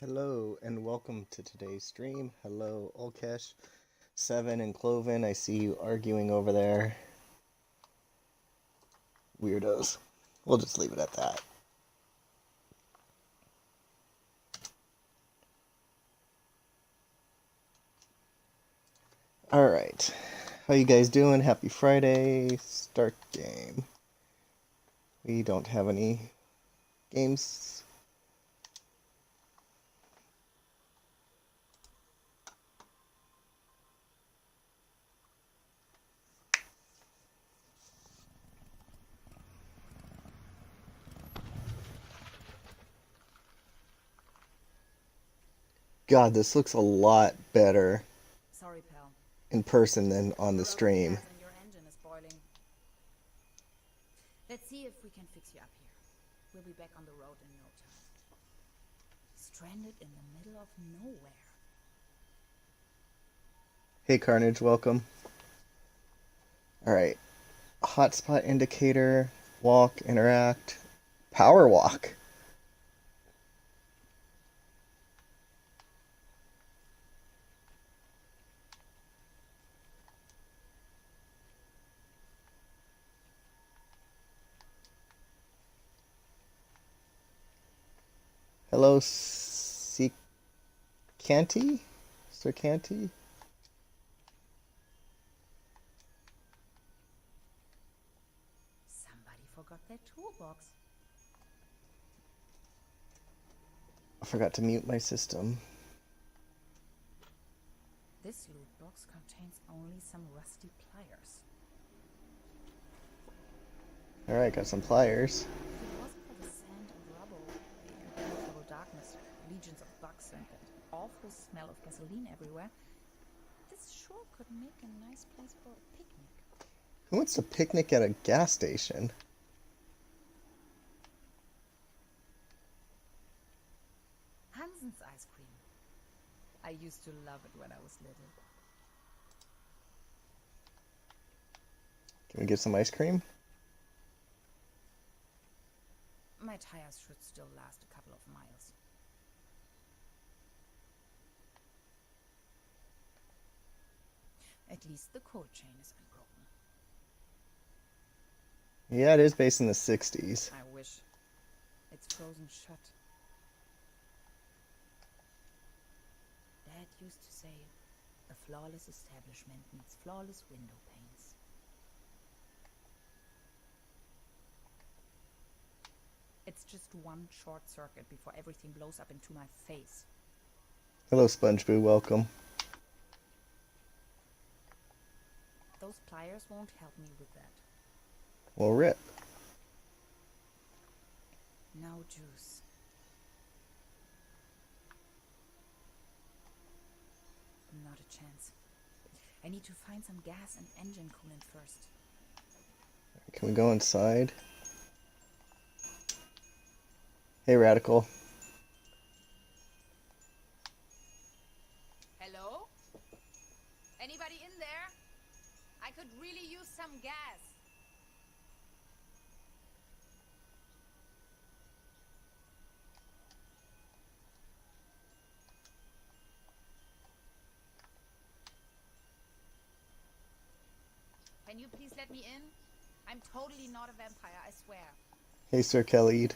Hello and welcome to today's stream. Hello, Olkesh, Seven, and Cloven. I see you arguing over there. Weirdos. We'll just leave it at that. Alright. How you guys doing? Happy Friday. Start game. We don't have any games. God, this looks a lot better Sorry, pal. in person than on the Broken stream. gas and your engine is boiling. Let's see if we can fix you up here. We'll be back on the road in no time. Stranded in the middle of nowhere. Hey Carnage, welcome. Alright. Hotspot indicator, walk, interact, power walk. Hello, Canty? Sir Canty? Somebody forgot their toolbox. I forgot to mute my system. This loot box contains only some rusty pliers. Alright, got some pliers. If it wasn't for the sand and rubble, the impenetrable darkness, legions of bugs, and that awful smell of gasoline everywhere, this sure could make a nice place for a picnic. Who wants to picnic at a gas station? Hansen's ice cream. I used to love it when I was little. Can we get some ice cream? My tires should still last a couple of miles. At least the cold chain is unbroken. Yeah, it is based in the 60s. I wish. It's frozen shut. Dad used to say, a flawless establishment needs flawless window panes. It's just one short circuit before everything blows up into my face. Hello, SpongeBob, welcome. Those pliers won't help me with that. Well, rip. No juice. Not a chance. I need to find some gas and engine coolant first. Can we go inside? Hey, Radical. Hello? Anybody in there? I could really use some gas. Can you please let me in? I'm totally not a vampire, I swear. Hey, Sir Khalid.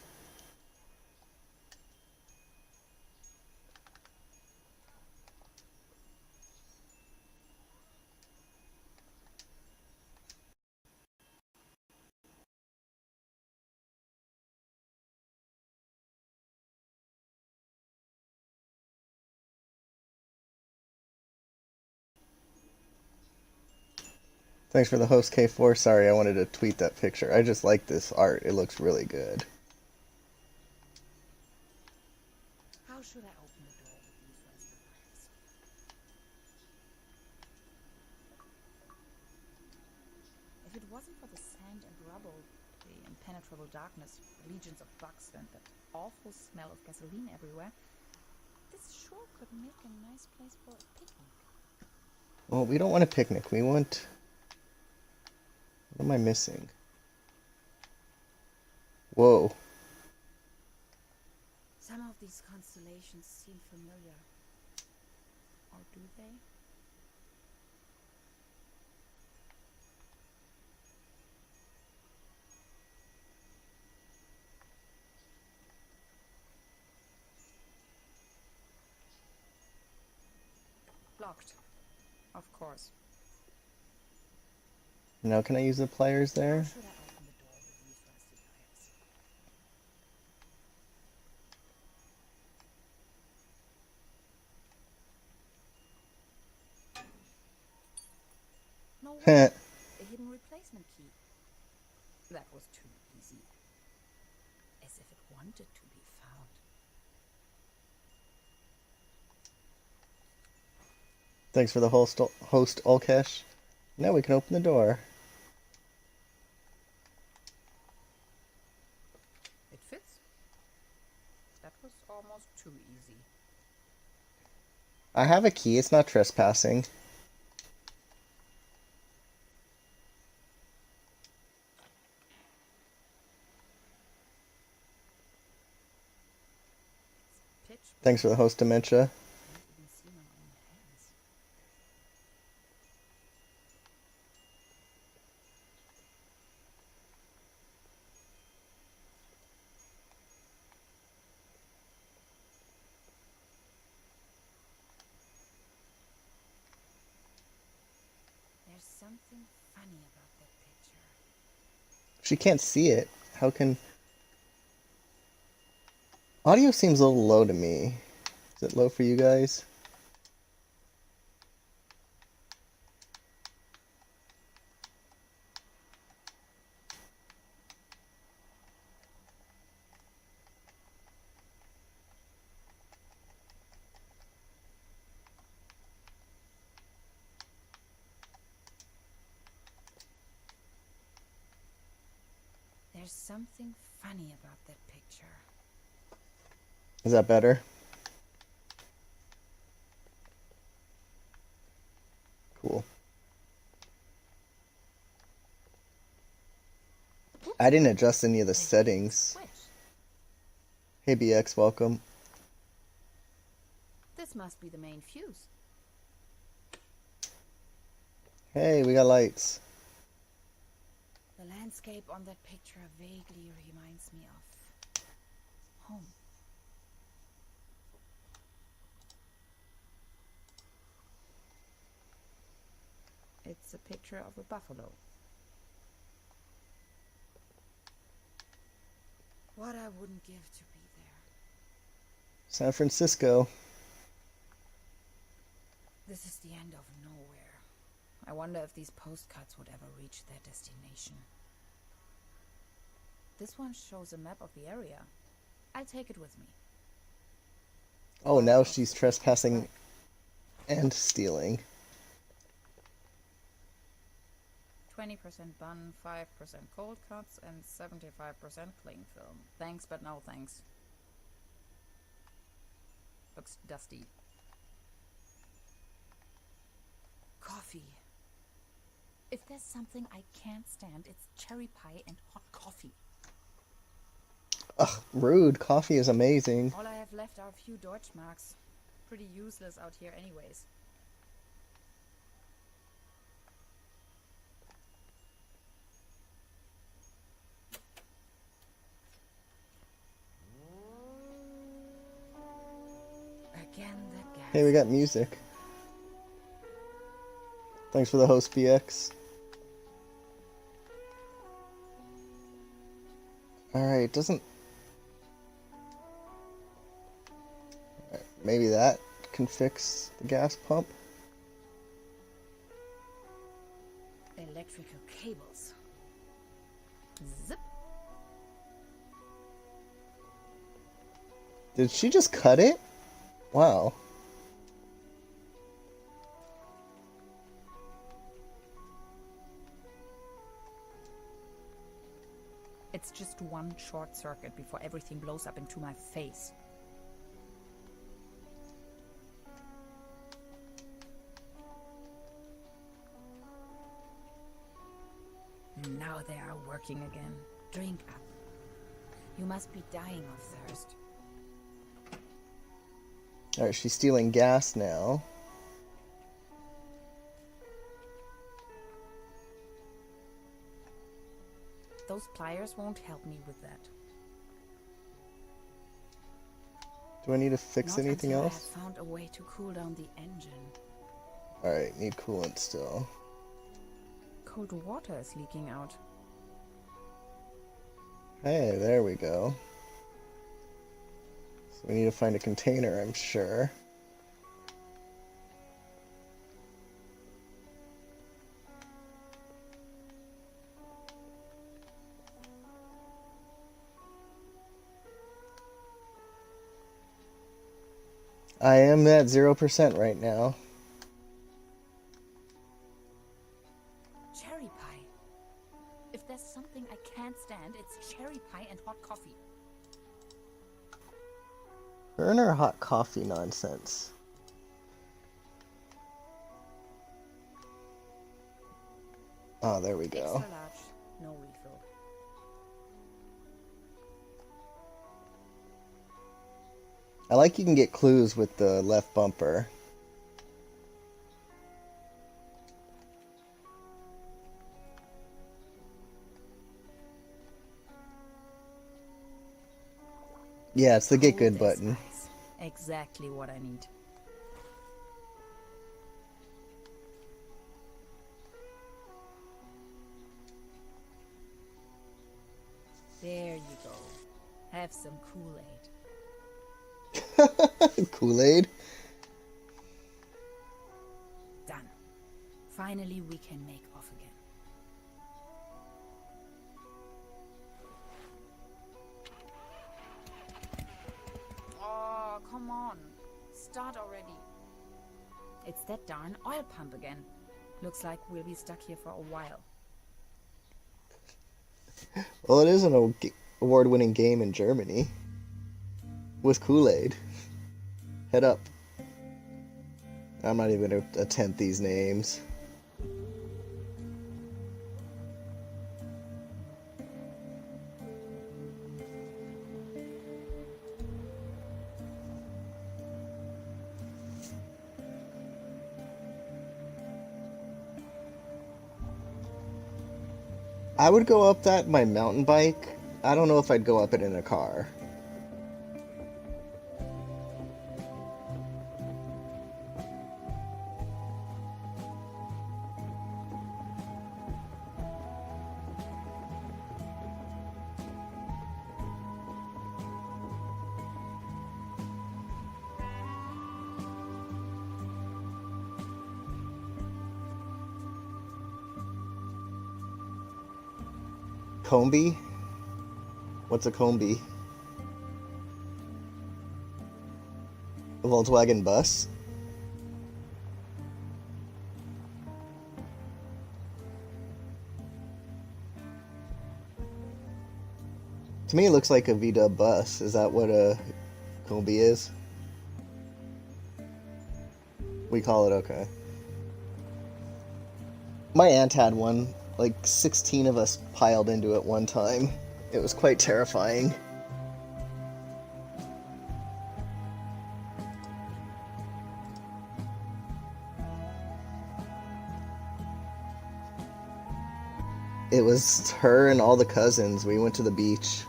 Thanks for the host, K4. Sorry, I wanted to tweet that picture. I just like this art. It looks really good. How should I open the door with these rusty pliers? If it wasn't for the sand and rubble, the impenetrable darkness, legions of bugs, and that awful smell of gasoline everywhere, this sure could make a nice place for a picnic. Well, we don't want a picnic. We want... What am I missing? Whoa. Some of of these constellations seem familiar. Or do they? Locked. Of course. Now can I use the pliers How there? should I open the door with these rusty pliers? No way! A hidden replacement key. That was too easy. As if it wanted to be found. Thanks for the host, Olkesh. Now we can open the door. It fits. That was almost too easy. I have a key, it's not trespassing. It's pitch Thanks for the host, Dementia. I can't even see my own hands. There's something funny about that picture. She can't see it. How can... Audio seems a little low to me. Is it low for you guys? There's something funny about that picture. Is that better? Cool. I didn't adjust any of the settings. Switch. Hey BX, welcome. This must be the main fuse. Hey, we got lights. The landscape on that picture vaguely reminds me of home. It's a picture of a buffalo. What I wouldn't give to be there. San Francisco. This is the end of nowhere. I wonder if these postcards would ever reach their destination. This one shows a map of the area. I'll take it with me. Oh, now she's trespassing and stealing. 20% bun, 5% cold cuts, and 75% cling film. Thanks, but no thanks. Looks dusty. Coffee. If there's something I can't stand, it's cherry pie and hot coffee. Ugh, rude. Coffee is amazing. All I have left are a few Deutschmarks. Pretty useless out here anyways. Again, that gas. Hey, we got music. Thanks for the host, BX. Alright, doesn't... Alright, maybe that can fix the gas pump? Electrical cables. Zip. Did she just cut it? Wow. It's just one short circuit before everything blows up into my face. Now they are working again. Drink up. You must be dying of thirst. Alright, she's stealing gas now. Those pliers won't help me with that. Do I need to fix Not anything until else? I have found a way to cool down the engine. Alright, need coolant still. Cold water is leaking out. Hey, there we go. So we need to find a container, I'm sure. I am at 0% right now. Cherry pie. If there's something I can't stand, it's cherry pie and hot coffee. Her and her hot coffee nonsense. Oh, there we go. Extra large, no refill. I like you can get clues with the left bumper. Yeah, it's the get good Cold as button. ice. Exactly what I need. There you go. Have some Kool-Aid. Kool-Aid? Done. Finally, we can make off again. Oh, come on. Start already. It's that darn oil pump again. Looks like we'll be stuck here for a while. Well, it is an award-winning game in Germany. With Kool-Aid. Head up. I'm not even going to attempt these names. I would go up that in my mountain bike. I don't know if I'd go up it in a car. Combi? What's a combi? A Volkswagen bus? To me, it looks like a VW bus. Is that what a combi is? We call it, okay. My aunt had one. Like 16 of us piled into it one time. It was quite terrifying. It was her and all the cousins. We went to the beach.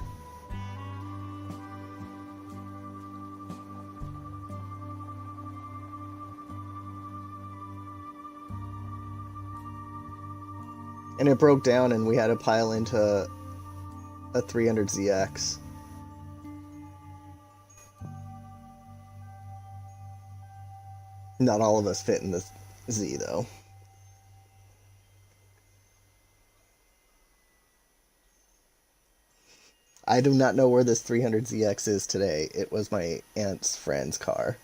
And it broke down and we had to pile into a 300ZX. Not all of us fit in the Z though. I do not know where this 300ZX is today. It was my aunt's friend's car.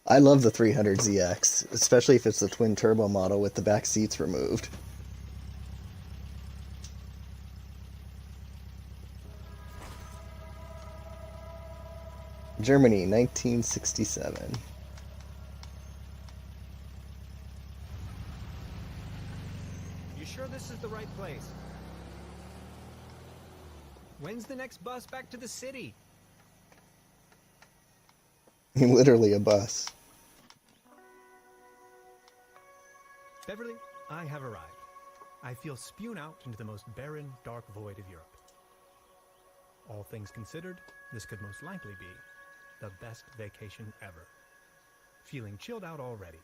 I love the 300ZX, especially if it's the twin turbo model with the back seats removed. Germany, 1967. You sure this is the right place? When's the next bus back to the city? Literally a bus. Beverly, I have arrived. I feel spewed out into the most barren, dark void of Europe. All things considered, this could most likely be the best vacation ever. Feeling chilled out already.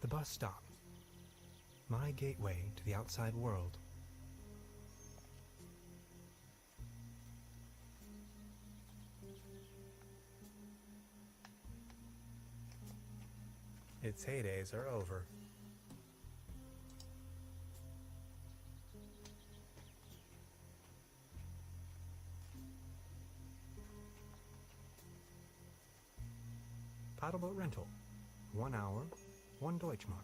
The bus stop. My gateway to the outside world. Its heydays are over. Paddleboat rental. 1 hour, 1 Deutschmark.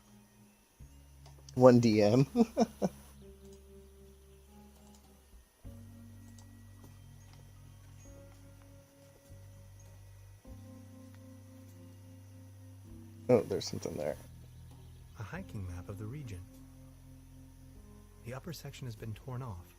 1 DM. Oh, there's something there. A hiking map of the region. The upper section has been torn off.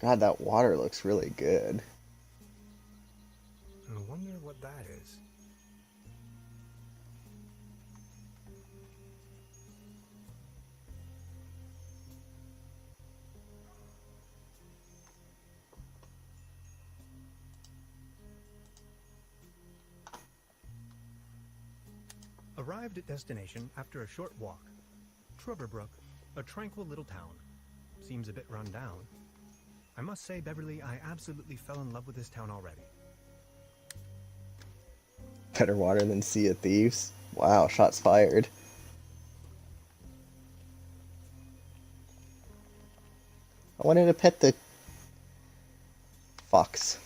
God, that water looks really good. I wonder what that is. Arrived at destination after a short walk. Trüberbrook, a tranquil little town. Seems a bit run down. I must say, Beverly, I absolutely fell in love with this town already. Better water than Sea of Thieves. Wow, shots fired. I wanted to pet the fox.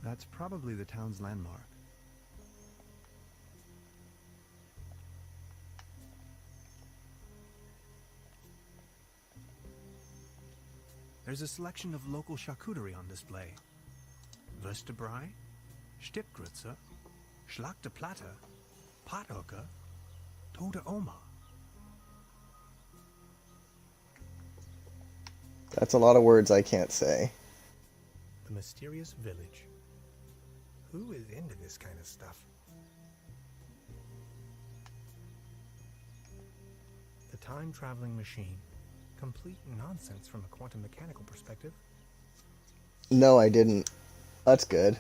That's probably the town's landmark. There's a selection of local charcuterie on display. Würstebrei, Stippgrütze, Schlachte Platte, Pathoke, Tote Oma. That's a lot of words I can't say. The mysterious village. Who is into this kind of stuff? The time-traveling machine. Complete nonsense from a quantum mechanical perspective. No, I didn't. That's good.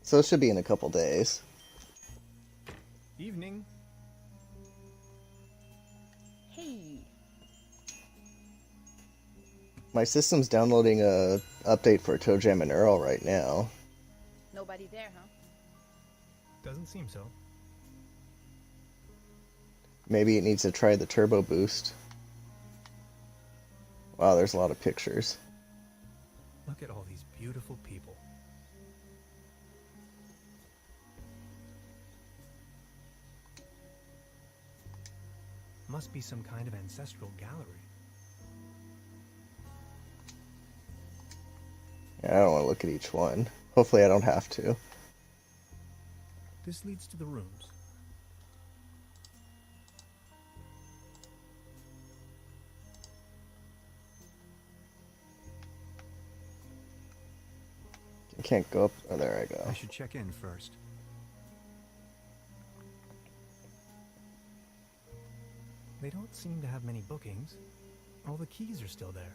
So it should be in a couple days. Evening. Hey, My system's downloading a update for ToeJam and Earl right now. nobody there, huh? Doesn't seem so. Maybe it needs to try the turbo boost. Wow, there's a lot of pictures. Look at all these beautiful people. Must be some kind of ancestral gallery. Yeah, I don't want to look at each one. Hopefully I don't have to. This leads to the rooms. I can't go up. Oh, there I go. I should check in first. They don't seem to have many bookings. All the keys are still there.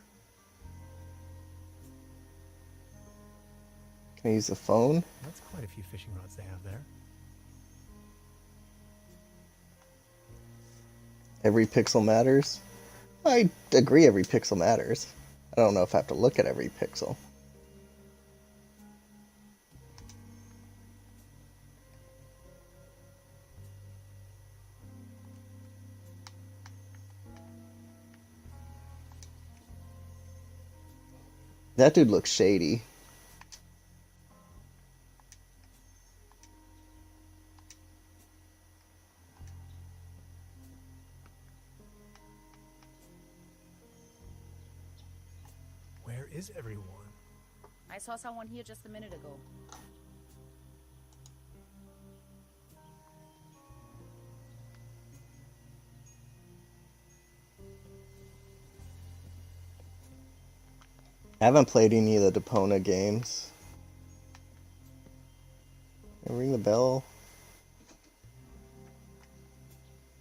Can I use the phone? That's quite a few fishing rods they have there. Every pixel matters? I agree every pixel matters. I don't know if I have to look at every pixel. That dude looks shady. Where is everyone? I saw someone here just a minute ago. I haven't played any of the Depona games. Ring the bell.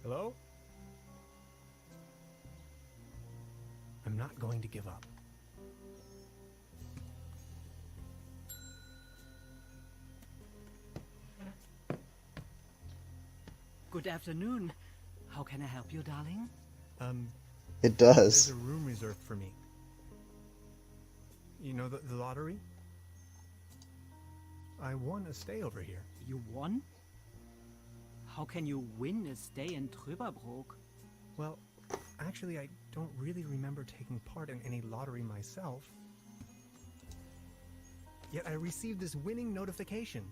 Hello? I'm not going to give up. Good afternoon. How can I help you, darling? It There's does. a room reserved for me. You know the lottery? I won a stay over here. You won? How can you win a stay in Trüberbrook? Well, actually, I don't really remember taking part in any lottery myself. Yet I received this winning notification.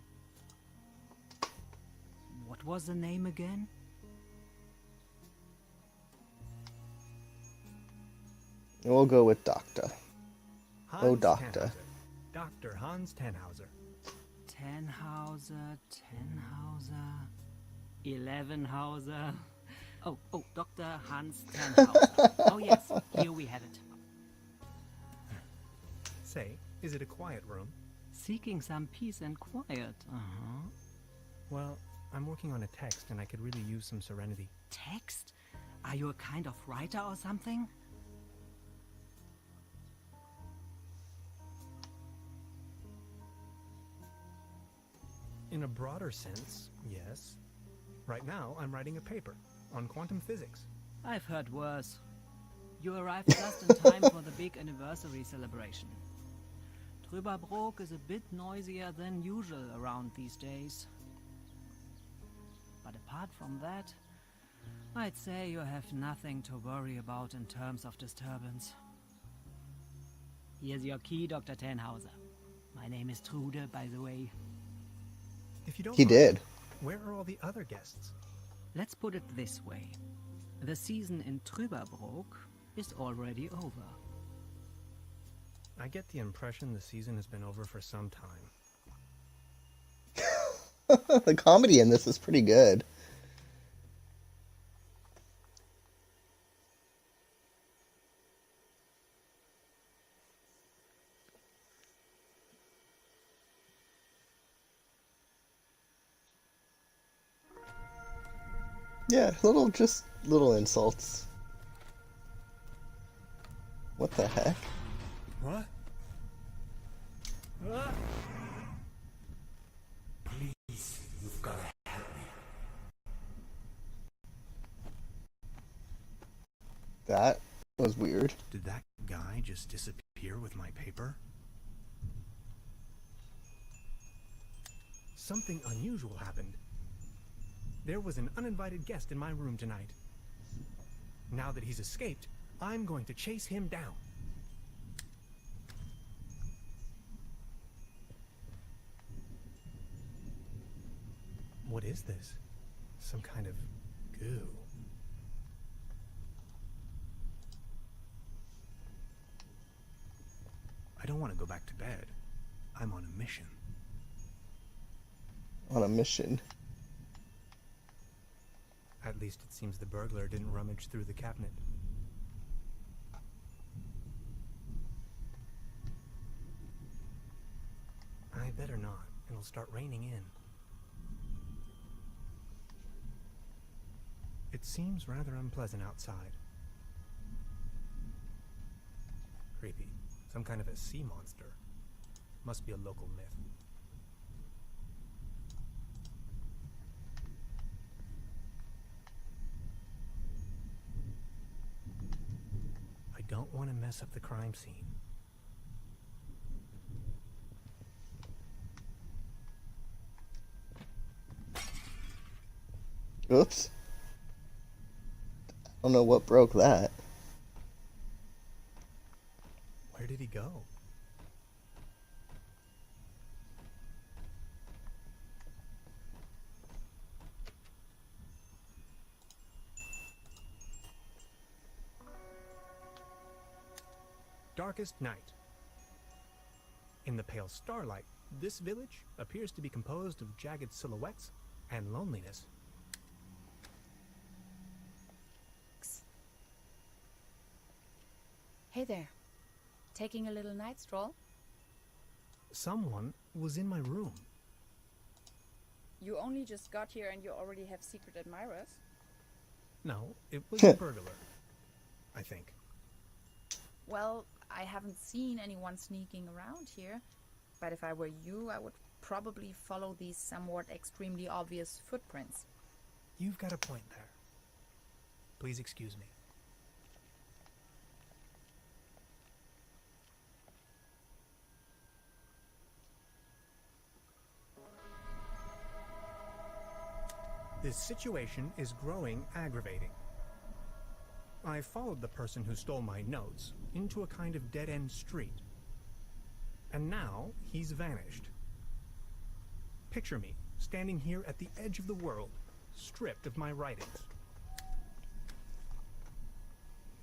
What was the name again? We'll go with Doctor. Oh, Hans Doctor. Tannhauser. Dr. Hans Tannhauser. Tannhauser, 11hauser. Oh, Dr. Hans Tannhauser. Oh yes, here we have it. Say, is it a quiet room? Seeking some peace and quiet. Well, I'm working on a text and I could really use some serenity. Text? Are you a kind of writer or something? In a broader sense, yes. Right now, I'm writing a paper on quantum physics. I've heard worse. You arrived just in time for the big anniversary celebration. Trüberbrook is a bit noisier than usual around these days. But apart from that, I'd say you have nothing to worry about in terms of disturbance. Here's your key, Dr. Tannhauser. My name is Trude, by the way. If you don't He mind, did. Where are all the other guests? Let's put it this way. The season in Trüberbrook is already over. I get the impression the season has been over for some time. The comedy in this is pretty good. Yeah, little insults. What the heck? What? Ah! Please, you've got to help me. That was weird. Did that guy just disappear with my paper? Something unusual happened. There was an uninvited guest in my room tonight. Now that he's escaped, I'm going to chase him down. What is this? Some kind of goo. I don't want to go back to bed. I'm on a mission. On a mission. At least it seems the burglar didn't rummage through the cabinet. I better not. It'll start raining in. It seems rather unpleasant outside. Creepy. Some kind of a sea monster. Must be a local myth. I don't want to mess up the crime scene. Oops. I don't know what broke that. Where did he go? darkest night. In the pale starlight, this village appears to be composed of jagged silhouettes and loneliness. Hey there. Taking a little night stroll? Someone was in my room. You only just got here and you already have secret admirers? No, it was a burglar, I think. Well, I haven't seen anyone sneaking around here, but if I were you, I would probably follow these somewhat extremely obvious footprints. You've got a point there. Please excuse me. This situation is growing aggravating. I followed the person who stole my notes into a kind of dead-end street. And now he's vanished. Picture me standing here at the edge of the world, stripped of my writings.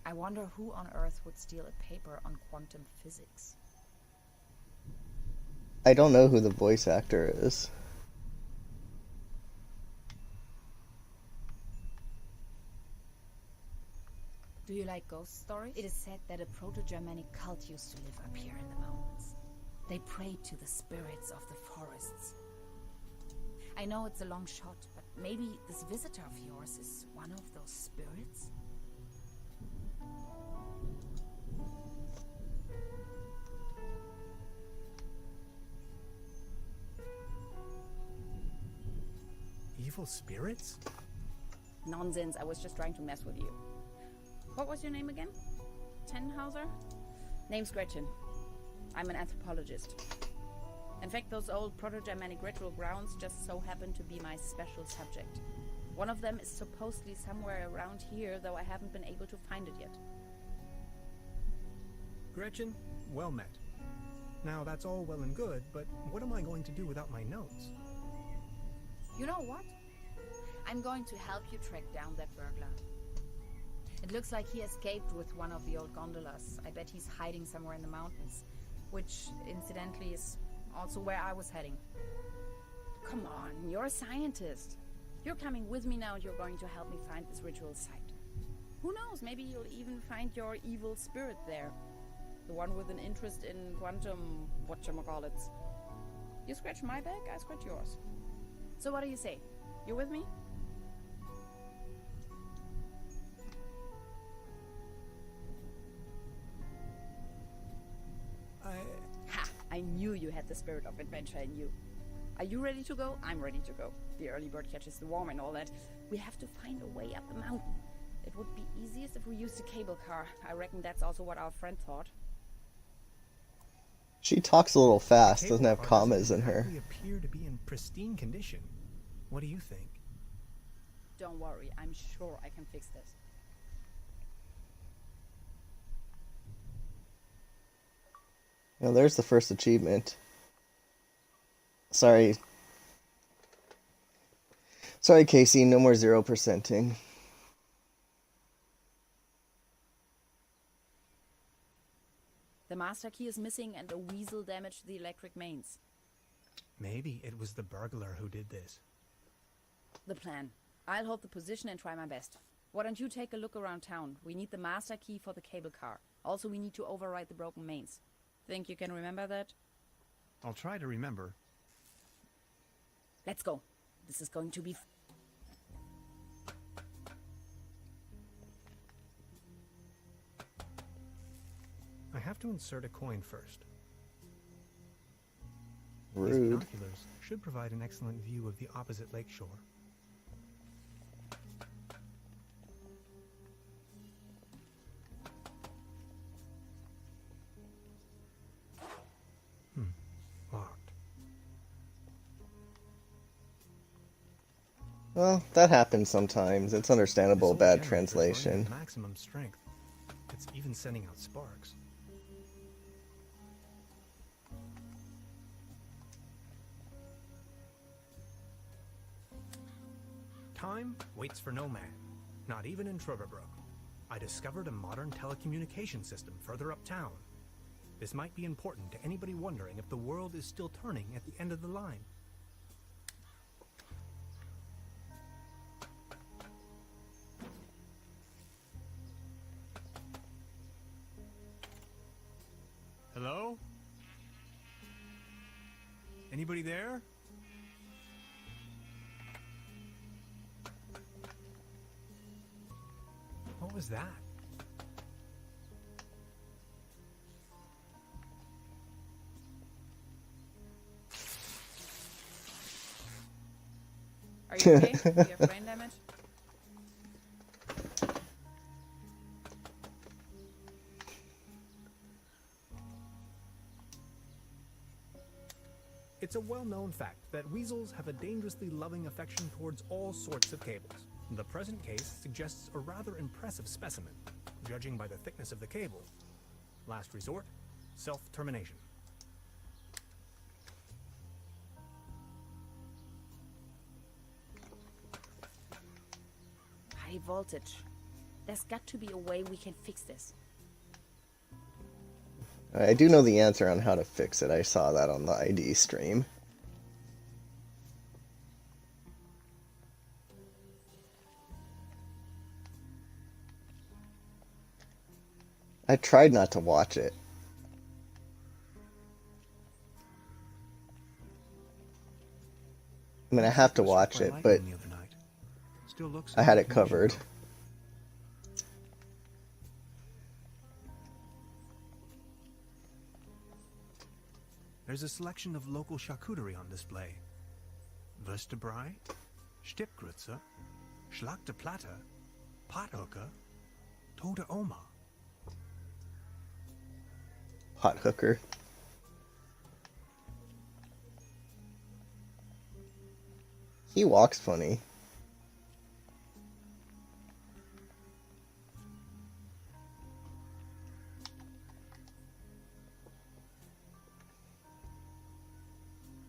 I wonder who on earth would steal a paper on quantum physics. I don't know who the voice actor is. Do you like ghost stories? It is said that a proto-Germanic cult used to live up here in the mountains. They prayed to the spirits of the forests. I know it's a long shot, but maybe this visitor of yours is one of those spirits? Evil spirits? Nonsense, I was just trying to mess with you. What was your name again? Tenhauser? Name's Gretchen. I'm an anthropologist. In fact, those old Proto-Germanic ritual grounds just so happen to be my special subject. One of them is supposedly somewhere around here, though I haven't been able to find it yet. Gretchen, well met. Now that's all well and good, but what am I going to do without my notes? You know what? I'm going to help you track down that burglar. It looks like he escaped with one of the old gondolas. I bet he's hiding somewhere in the mountains, which, incidentally, is also where I was heading. Come on, you're a scientist. You're coming with me now and you're going to help me find this ritual site. Who knows, maybe you'll even find your evil spirit there. The one with an interest in quantum whatchamacallits. You scratch my back, I scratch yours. So what do you say? You with me? Ha! I knew you had the spirit of adventure in you. Are you ready to go? I'm ready to go. The early bird catches the worm and all that. We have to find a way up the mountain. It would be easiest if we used a cable car. I reckon that's also what our friend thought. She talks a little fast, doesn't have Cable car commas in her. doesn't exactly appear to be in pristine condition. What do you think? Don't worry, I'm sure I can fix this. Well, there's the first achievement. Sorry. Sorry, Casey, no more 0%ing. The master key is missing and a weasel damaged the electric mains. Maybe it was the burglar who did this. The plan. I'll hold the position and try my best. Why don't you take a look around town? We need the master key for the cable car. Also, we need to override the broken mains. Think you can remember that? I'll try to remember. Let's go. This is going to be... I have to insert a coin first. These Rude. binoculars should provide an excellent view of the opposite lakeshore. Locked. Well, that happens sometimes. It's understandable, This old bad generator is running at translation. maximum strength. It's even sending out sparks. Time waits for no man, not even in Trüberbrook. I discovered a modern telecommunication system further uptown. This might be important to anybody wondering if the world is still turning at the end of the line. Hello? Anybody there? What was that? Are you okay? Do you have brain damage? It's a well-known fact that weasels have a dangerously loving affection towards all sorts of cables. The present case suggests a rather impressive specimen, judging by the thickness of the cable. Last resort, self-termination. High voltage. There's got to be a way we can fix this. I do know the answer on how to fix it. I saw that on the ID stream. I tried not to watch it. I mean, I have to watch it, but I had it covered. There's a selection of local charcuterie on display. Würstebrei, Stippgrütze, Schlagte Platte, Pothooker, Tote Oma. Hot hooker. He walks funny.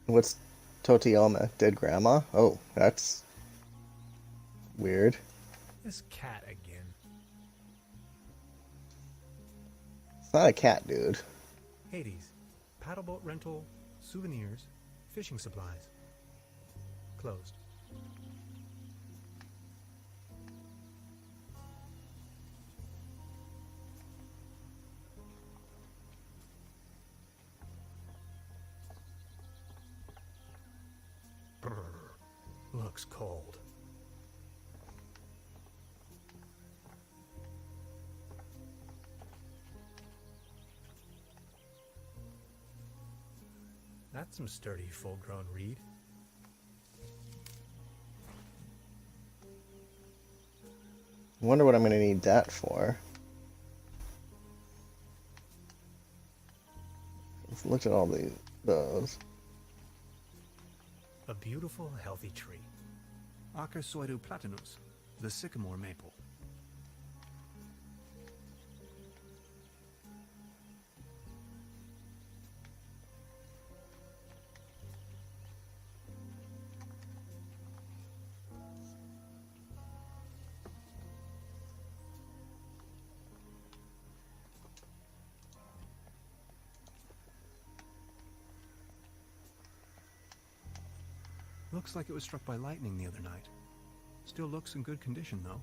What's Totioma? Dead grandma? Oh, that's weird. This cat again. It's not a cat, dude. Hades. Paddleboat rental, souvenirs, fishing supplies. Closed. Brr. Looks cold. That's some sturdy, full-grown reed. I wonder what I'm gonna need that for. Let's look at all those. A beautiful, healthy tree. Acersoidu platanus, the sycamore maple. Looks like it was struck by lightning the other night. Still looks in good condition, though.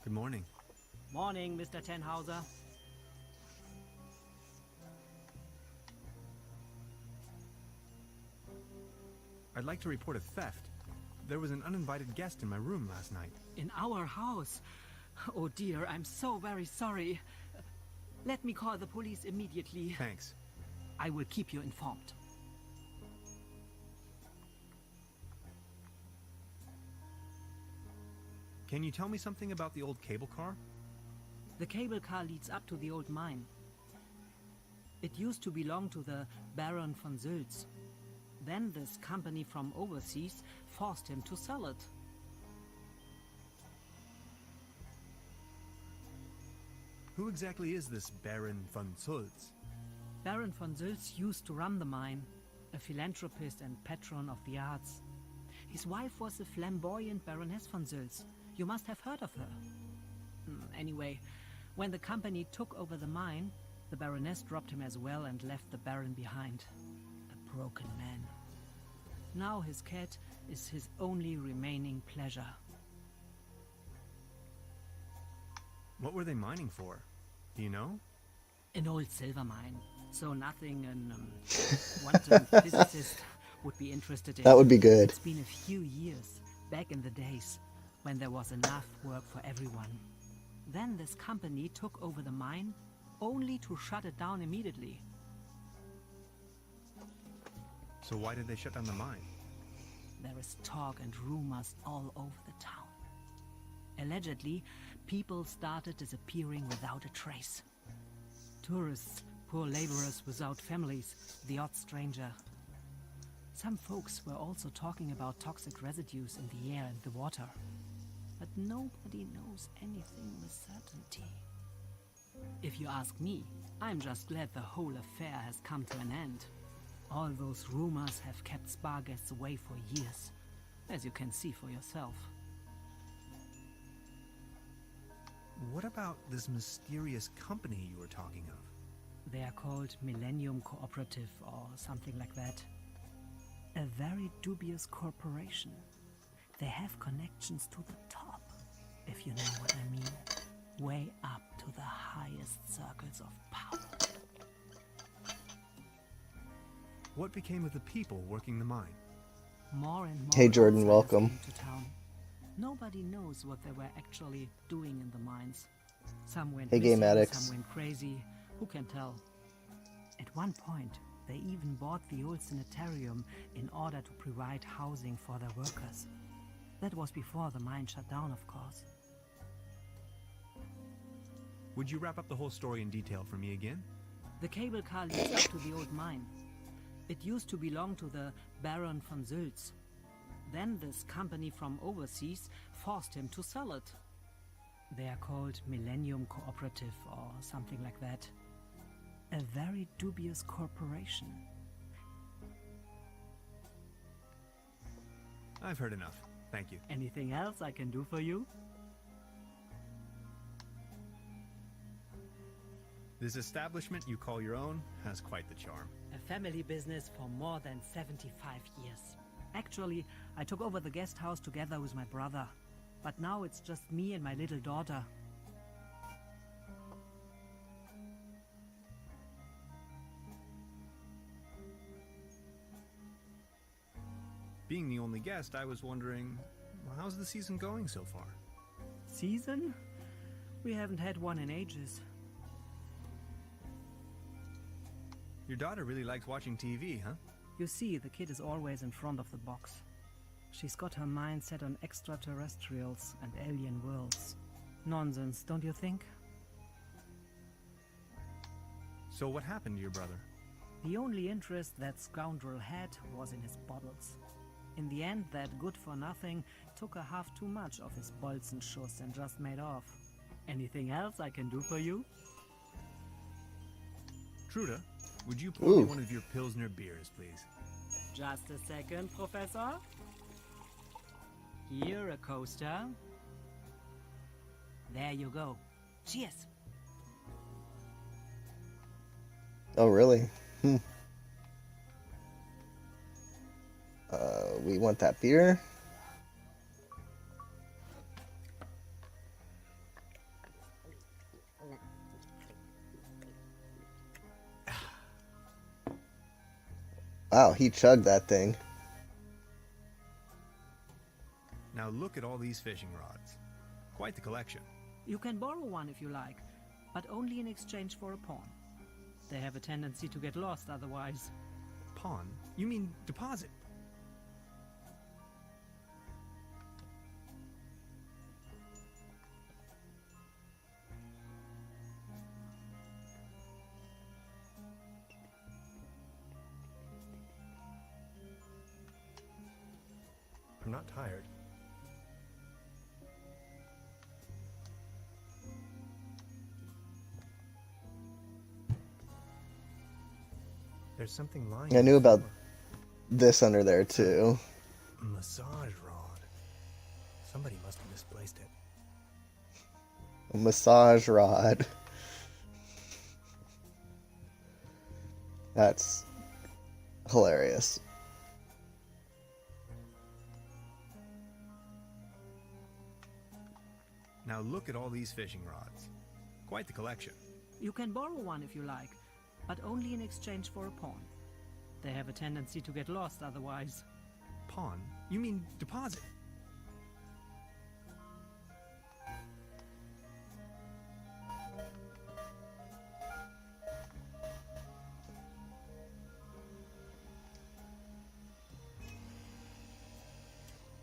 Good morning. Morning, Mr. Tenhauser. I'd like to report a theft. There was an uninvited guest in my room last night. In our house? Oh dear, I'm so very sorry. Let me call the police immediately. Thanks. I will keep you informed. Can you tell me something about the old cable car? The cable car leads up to the old mine. It used to belong to the Baron von Sülz. Then this company from overseas forced him to sell it. Who exactly is this Baron von Sulz? Baron von Sülz used to run the mine, a philanthropist and patron of the arts. His wife was the flamboyant Baroness von Sülz. You must have heard of her. Anyway, when the company took over the mine, the Baroness dropped him as well and left the Baron behind. A broken man. Now his cat is his only remaining pleasure. What were they mining for? Do you know? An old silver mine, so nothing an quantum physicist would be interested in. That would be good. It's been a few years, back in the days, when there was enough work for everyone. Then this company took over the mine, only to shut it down immediately. So why did they shut down the mine? There is talk and rumors all over the town. Allegedly, people started disappearing without a trace. Tourists, poor laborers without families, the odd stranger. Some folks were also talking about toxic residues in the air and the water. But nobody knows anything with certainty. If you ask me, I'm just glad the whole affair has come to an end. All those rumors have kept spa guests away for years, as you can see for yourself. What about this mysterious company you were talking of? They are called Millennium Cooperative or something like that. A very dubious corporation. They have connections to the top, if you know what I mean. Way up to the highest circles of power. What became of the people working the mine? More and more. Hey, Jordan, outsiders welcome. came to town. Nobody knows what they were actually doing in the mines. Some went Hey, game missing, addicts. some went crazy. Who can tell? At one point, they even bought the old sanitarium in order to provide housing for their workers. That was before the mine shut down, of course. Would you wrap up the whole story in detail for me again? The cable car leads up to the old mine. It used to belong to the Baron von Sülz. Then this company from overseas forced him to sell it. They are called Millennium Cooperative or something like that. A very dubious corporation. I've heard enough. Thank you. Anything else I can do for you? This establishment you call your own has quite the charm. A family business for more than 75 years. Actually, I took over the guest house together with my brother. But now it's just me and my little daughter. Being the only guest, I was wondering, how's the season going so far? Season? We haven't had one in ages. Your daughter really likes watching TV, huh? You see, the kid is always in front of the box. She's got her mind set on extraterrestrials and alien worlds. Nonsense, don't you think? So what happened to your brother? The only interest that scoundrel had was in his bottles. In the end, that good-for-nothing took a half too much of his Bolzenschuss and just made off. Anything else I can do for you? Truda, would you pour me one of your Pilsner beers, please? Just a second, Professor. Here, a coaster. There you go. Cheers! Oh, really? We want that beer. Wow, he chugged that thing. Now look at all these fishing rods. Quite the collection. You can borrow one if you like, but only in exchange for a pawn. They have a tendency to get lost otherwise. Pawn? You mean deposit? I'm not tired. There's something lying. I on knew the about floor. this under there too. Massage rod. Somebody must have misplaced it. A massage rod. That's hilarious. Now look at all these fishing rods. Quite the collection. You can borrow one if you like, but only in exchange for a pawn. They have a tendency to get lost otherwise. Pawn? You mean deposit?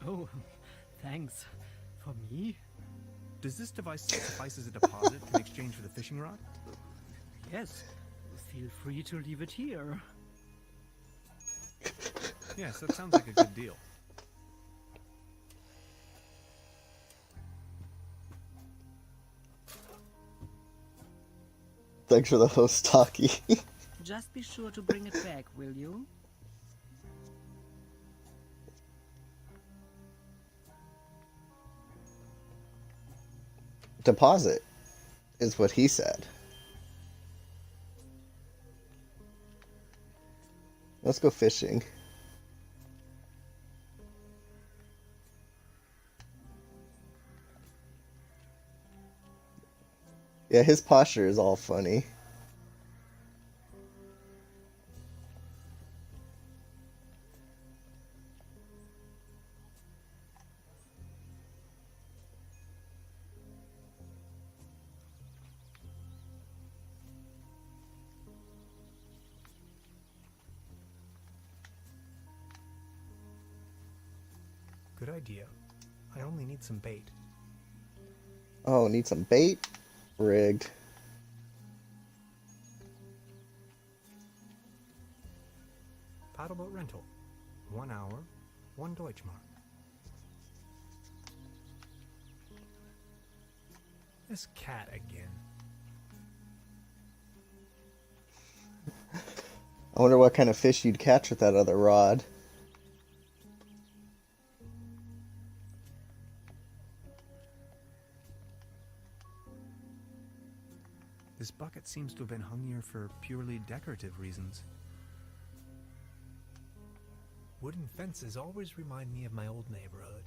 Oh, thanks. For me? Does this device suffice as a deposit in exchange for the fishing rod? Yes. Feel free to leave it here. Yes, that sounds like a good deal. Thanks for the host talkie. Just be sure to bring it back, will you? Deposit is what he said. Let's go fishing. Yeah, his posture is all funny. Good idea. I only need some bait. Oh, need some bait? Rigged. Paddleboat rental. 1 hour, 1 Deutschmark. This cat again. I wonder what kind of fish you'd catch with that other rod. This bucket seems to have been hung here for purely decorative reasons. Wooden fences always remind me of my old neighborhood.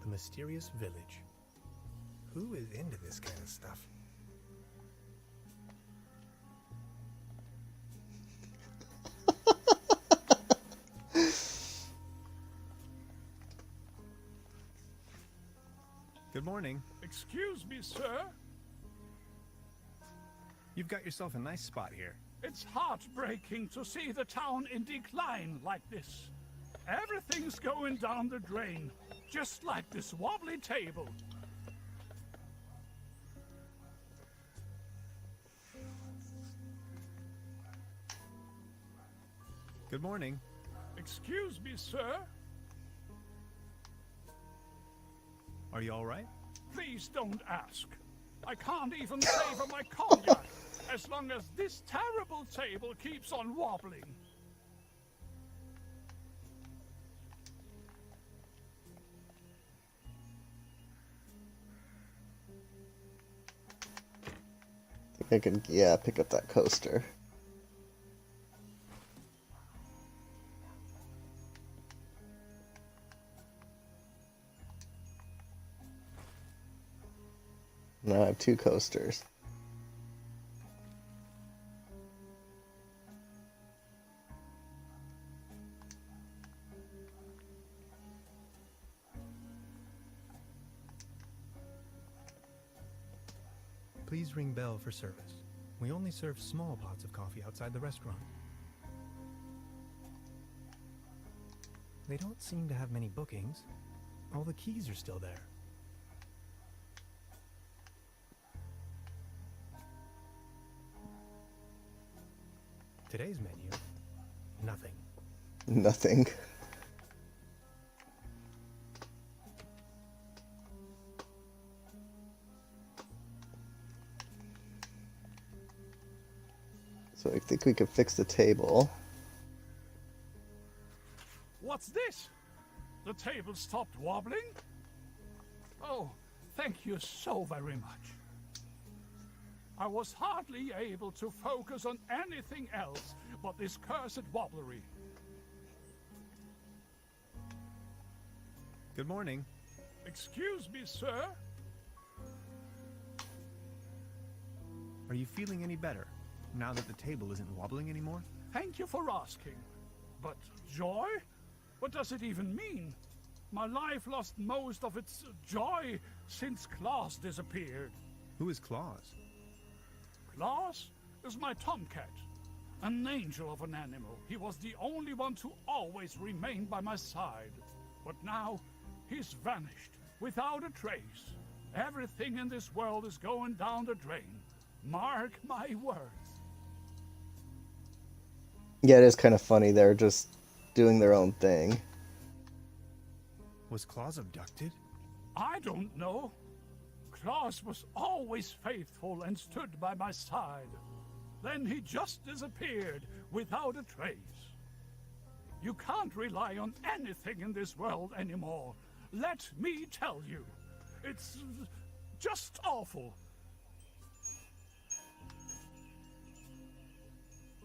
The mysterious village. Who is into this kind of stuff? Good morning. Excuse me, sir. You've got yourself a nice spot here. It's heartbreaking to see the town in decline like this. Everything's going down the drain, just like this wobbly table. Good morning. Excuse me, sir. Are you all right? Please don't ask. I can't even savor my cognac as long as this terrible table keeps on wobbling. I think I can, yeah, pick up that coaster. Now I have 2 coasters. Please ring bell for service. We only serve small pots of coffee outside the restaurant. They don't seem to have many bookings. All the keys are still there. Today's menu, nothing. Nothing. So I think we could fix the table. What's this? The table stopped wobbling? Oh, thank you so very much. I was hardly able to focus on anything else but this cursed wobblery. Good morning. Excuse me, sir? Are you feeling any better now that the table isn't wobbling anymore? Thank you for asking. But joy? What does it even mean? My life lost most of its joy since Klaus disappeared. Who is Claus? Klaus is my tomcat, an angel of an animal. He was the only one to always remain by my side. But now, he's vanished, without a trace. Everything in this world is going down the drain. Mark my words. Yeah, it is kind of funny. They're just doing their own thing. Was Claus abducted? I don't know. Klaus was always faithful and stood by my side. Then he just disappeared without a trace. You can't rely on anything in this world anymore. Let me tell you. It's just awful.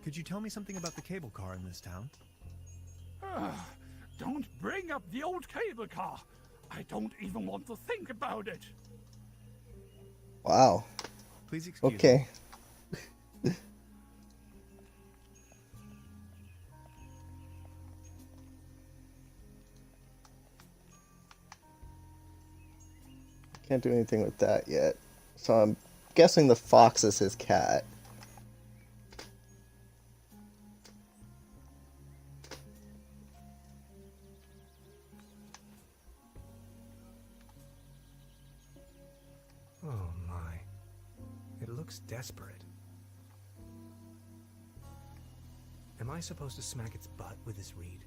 Could you tell me something about the cable car in this town? Don't bring up the old cable car. I don't even want to think about it. Wow. Please excuse me. Okay. Can't do anything with that yet. So I'm guessing the fox is his cat. Oh my. It looks desperate. Am I supposed to smack its butt with this reed?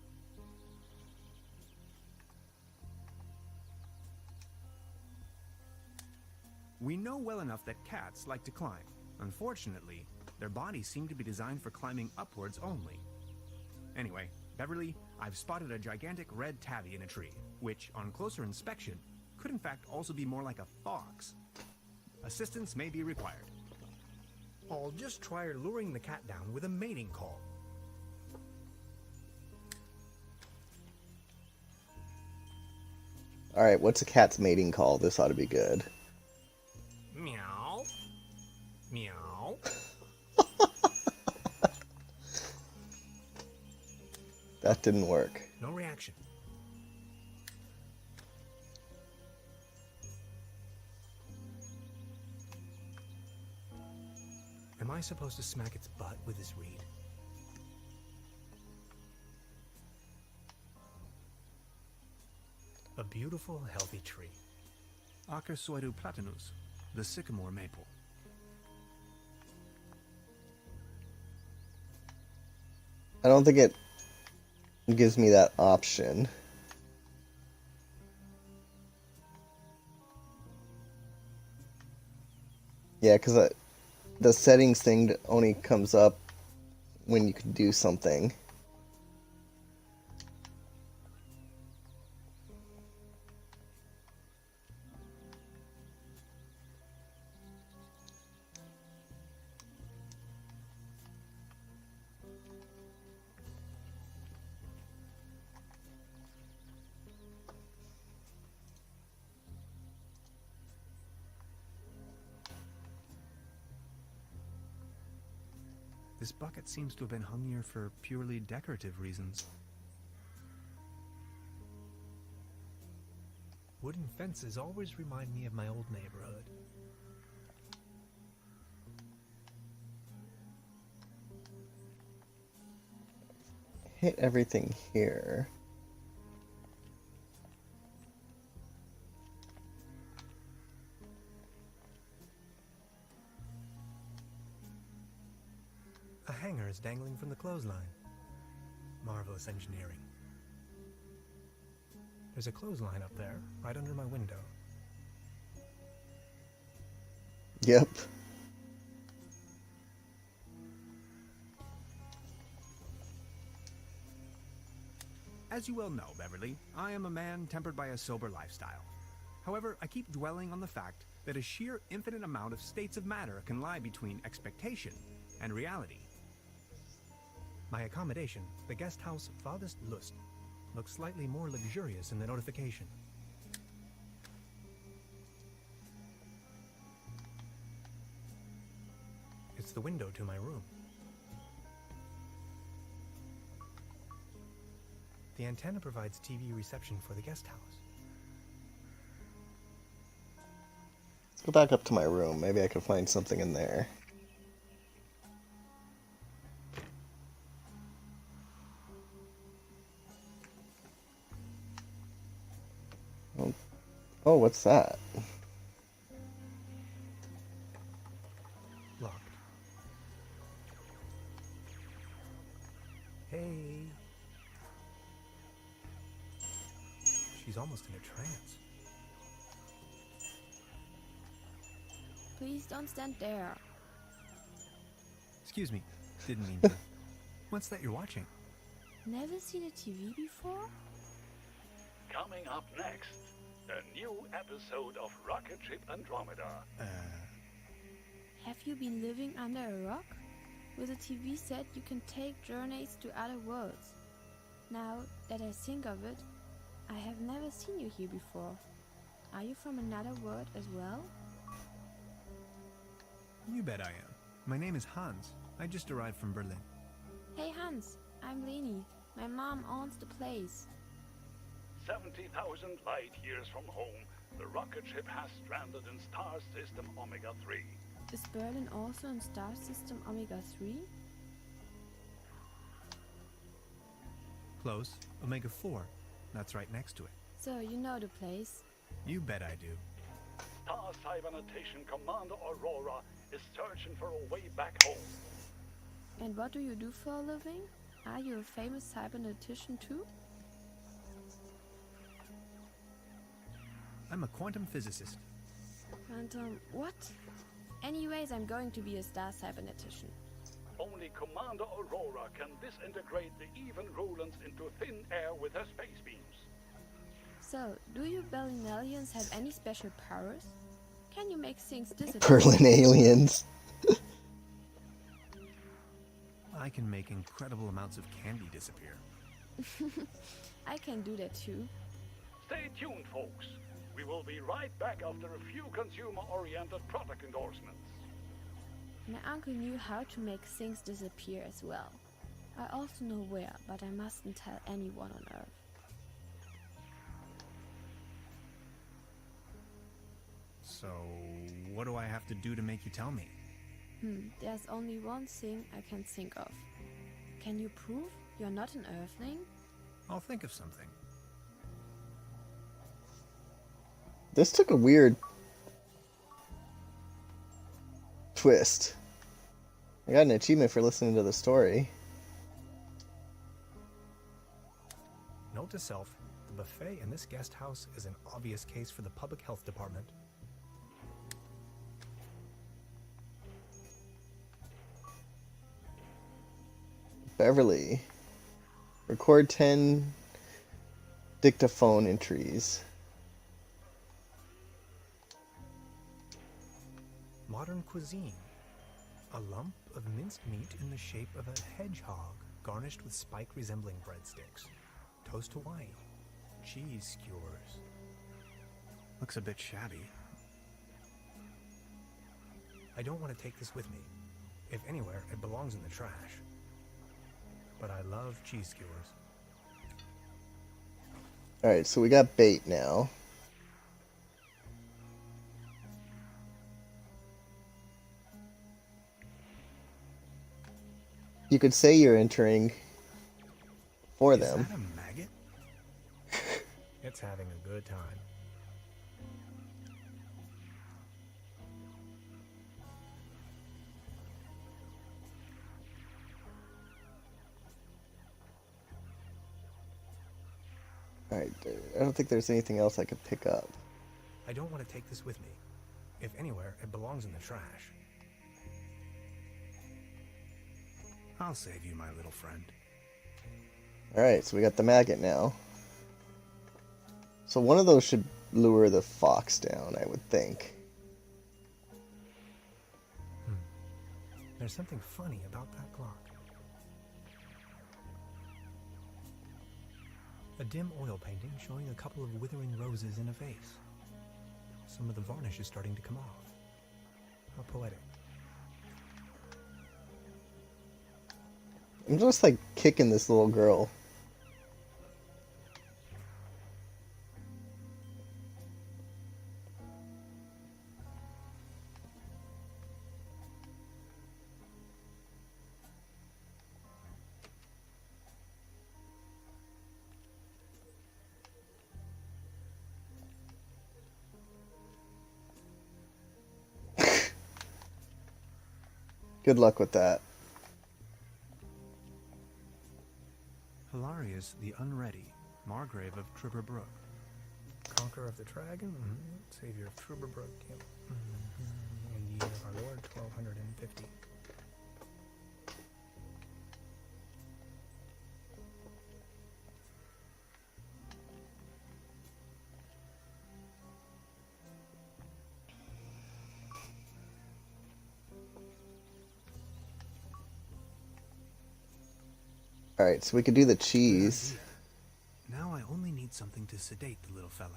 We know well enough that cats like to climb. Unfortunately, their bodies seem to be designed for climbing upwards only. Anyway, Beverly, I've spotted a gigantic red tabby in a tree, which, on closer inspection, could in fact also be more like a fox. Assistance may be required. I'll just try luring the cat down with a mating call. Alright, what's a cat's mating call? This ought to be good. Meow. Meow. That didn't work. No reaction. Am I supposed to smack its butt with this reed? A beautiful, healthy tree. Acersoidu platanus, the sycamore maple. I don't think it gives me that option. Yeah, because the settings thing only comes up when you can do something. This bucket seems to have been hung here for purely decorative reasons. Wooden fences always remind me of my old neighborhood. Hit everything here. A hanger is dangling from the clothesline. Marvelous engineering. There's a clothesline up there, right under my window. Yep. As you well know, Beverly, I am a man tempered by a sober lifestyle. However, I keep dwelling on the fact that a sheer infinite amount of states of matter can lie between expectation and reality. My accommodation, the guest house Farthest Lust, looks slightly more luxurious in the notification. It's the window to my room. The antenna provides TV reception for the guest house. Let's go back up to my room. Maybe I can find something in there. Oh, what's that? Locked. Hey. She's almost in a trance. Please don't stand there. Excuse me, didn't mean to. What's that you're watching? Never seen a TV before? Coming up next, a new episode of Rocket Ship Andromeda. Have you been living under a rock? With a TV set, you can take journeys to other worlds. Now that I think of it, I have never seen you here before. Are you from another world as well? You bet I am. My name is Hans. I just arrived from Berlin. Hey Hans, I'm Leni. My mom owns the place. 70,000 light years from home, the rocket ship has stranded in star system Omega 3. Is Berlin also in star system Omega 3? Close. Omega 4. That's right next to it. So you know the place. You bet I do. Star Cybernetation Commander Aurora is searching for a way back home. And what do you do for a living? Are you a famous cybernetician too? I'm a quantum physicist. What? Anyways, I'm going to be a star cybernetician. Only Commander Aurora can disintegrate the even Rulans into thin air with her space beams. So, do you Berlinalians have any special powers? Can you make things disappear? Berlin aliens. I can make incredible amounts of candy disappear. I can do that too. Stay tuned, folks. We will be right back after a few consumer-oriented product endorsements. My uncle knew how to make things disappear as well. I also know where, but I mustn't tell anyone on Earth. So, what do I have to do to make you tell me? There's only one thing I can think of. Can you prove you're not an Earthling? I'll think of something. This took a weird twist. I got an achievement for listening to the story. Note to self, the buffet in this guest house is an obvious case for the public health department. Beverly. Record 10 dictaphone entries. Modern cuisine. A lump of minced meat in the shape of a hedgehog, garnished with spike resembling breadsticks. Toast Hawaii. Cheese skewers. Looks a bit shabby. I don't want to take this with me. If anywhere, it belongs in the trash. But I love cheese skewers. Alright, so we got bait now. You could say you're entering for them. Is that a maggot? It's having a good time. Alright, I don't think there's anything else I could pick up. I don't want to take this with me. If anywhere, it belongs in the trash. I'll save you, my little friend. Alright, so we got the maggot now. So one of those should lure the fox down, I would think. There's something funny about that clock. A dim oil painting showing a couple of withering roses in a vase. Some of the varnish is starting to come off. How poetic. I'm just like kicking this little girl. Good luck with that. Hilarious the Unready, Margrave of Trüberbrook. Conqueror of the Dragon, Savior of Trüberbrook, yep. In the year of our Lord, 1250. Alright, so we could do the cheese. Now I only need something to sedate the little fella.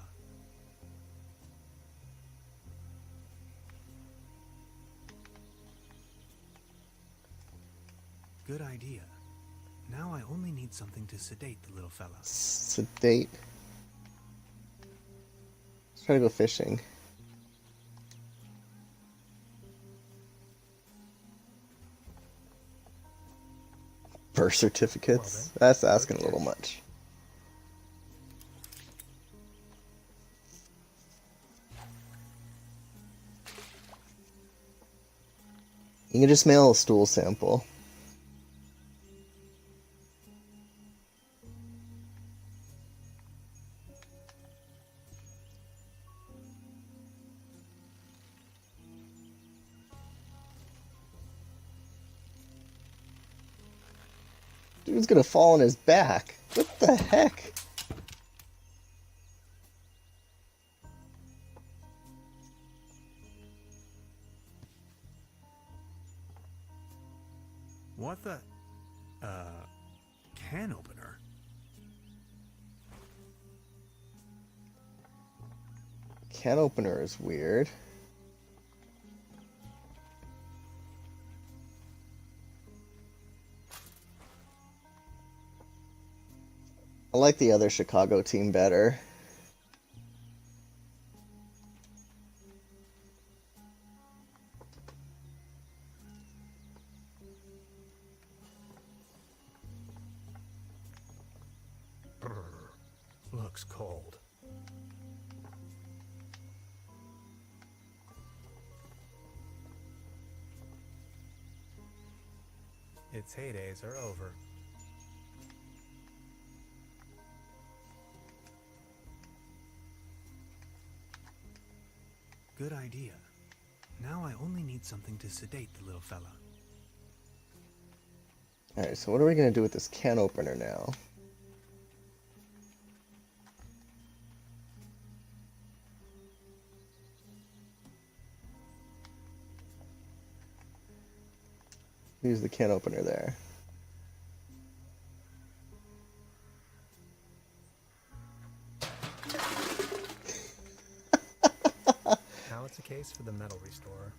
Good idea. Now I only need something to sedate the little fella. Sedate. Let's try to go fishing. Birth certificates? That's asking a little much. You can just mail a stool sample. Dude's gonna fall on his back. What the heck? What the? Can opener? Can opener is weird. I like the other Chicago team better. Looks cold. Its heydays are over. Good idea. Now I only need something to sedate the little fella. Alright, so what are we gonna do with this can opener now? Use the can opener there. Now it's a case for the metal restorer.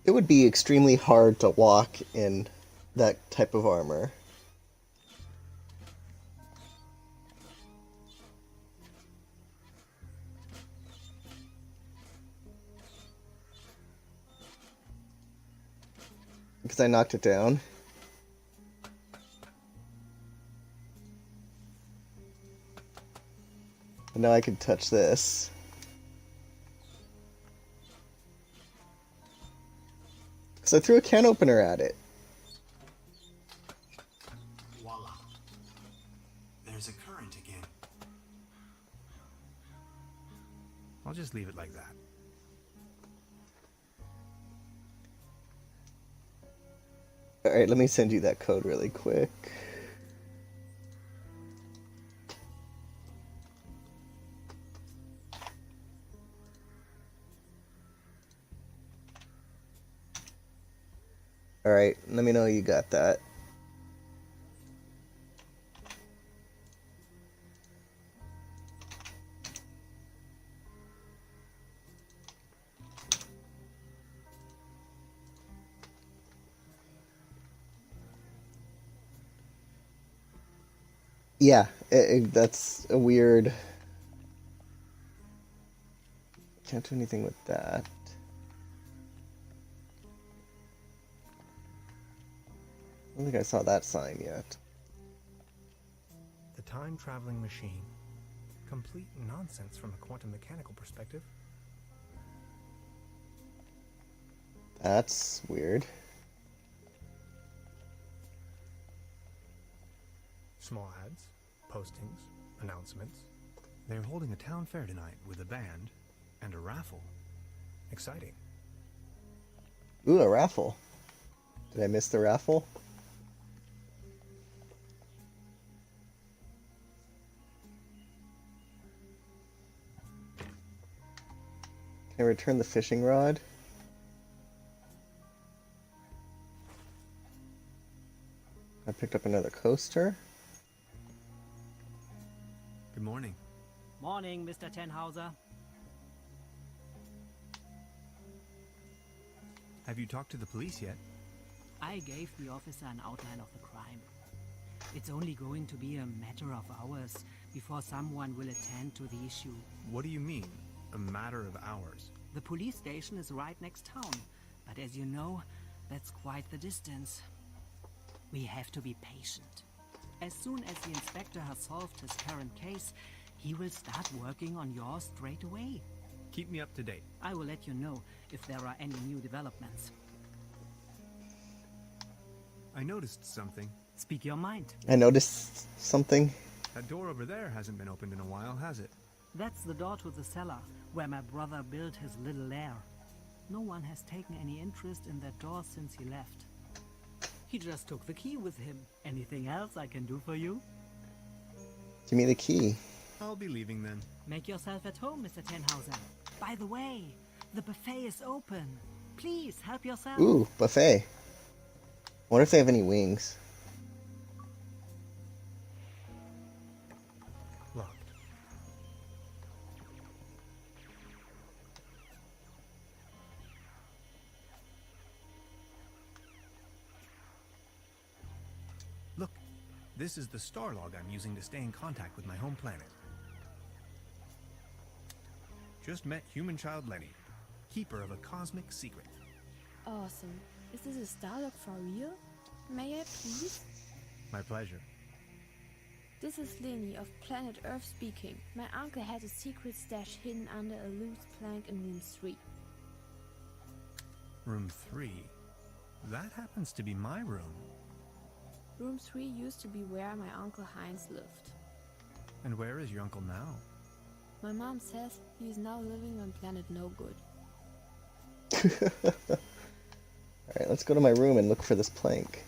It would be extremely hard to walk in that type of armor. Because I knocked it down. And now I can touch this. Because I threw a can opener at it. just leave it like that. Alright, let me send you that code really quick. Alright, let me know you got that. Yeah, that's a weird... Can't do anything with that. I don't think I saw that sign yet. The time-traveling machine. Complete nonsense from a quantum mechanical perspective. That's weird. Small ads, postings, announcements. They're holding a town fair tonight with a band and a raffle. Exciting. Ooh, a raffle. Did I miss the raffle? Can I return the fishing rod? I picked up another coaster. Good morning. Morning, Mr. Tenhauser. Have you talked to the police yet? I gave the officer an outline of the crime. It's only going to be a matter of hours before someone will attend to the issue. What do you mean, a matter of hours? The police station is right next town, but as you know, that's quite the distance. We have to be patient. As soon as the inspector has solved his current case, he will start working on yours straight away. Keep me up to date. I will let you know if there are any new developments. I noticed something. Speak your mind. I noticed something. That door over there hasn't been opened in a while, has it? That's the door to the cellar, where my brother built his little lair. No one has taken any interest in that door since he left. He just took the key with him. Anything else I can do for you? Give me the key. I'll be leaving then. Make yourself at home, Mr. Tenhauser. By the way, the buffet is open. Please, help yourself. Ooh, buffet. Wonder if they have any wings. Locked. Look, this is the star log I'm using to stay in contact with my home planet. Just met human child Lenny, keeper of a cosmic secret. Awesome. Is this a Starlock for real? May I please? My pleasure. This is Lenny of planet Earth speaking. My uncle had a secret stash hidden under a loose plank in room 3. Room 3? That happens to be my room. Room 3 used to be where my uncle Heinz lived. And where is your uncle now? My mom says he is now living on planet No Good. Alright, let's go to my room and look for this plank.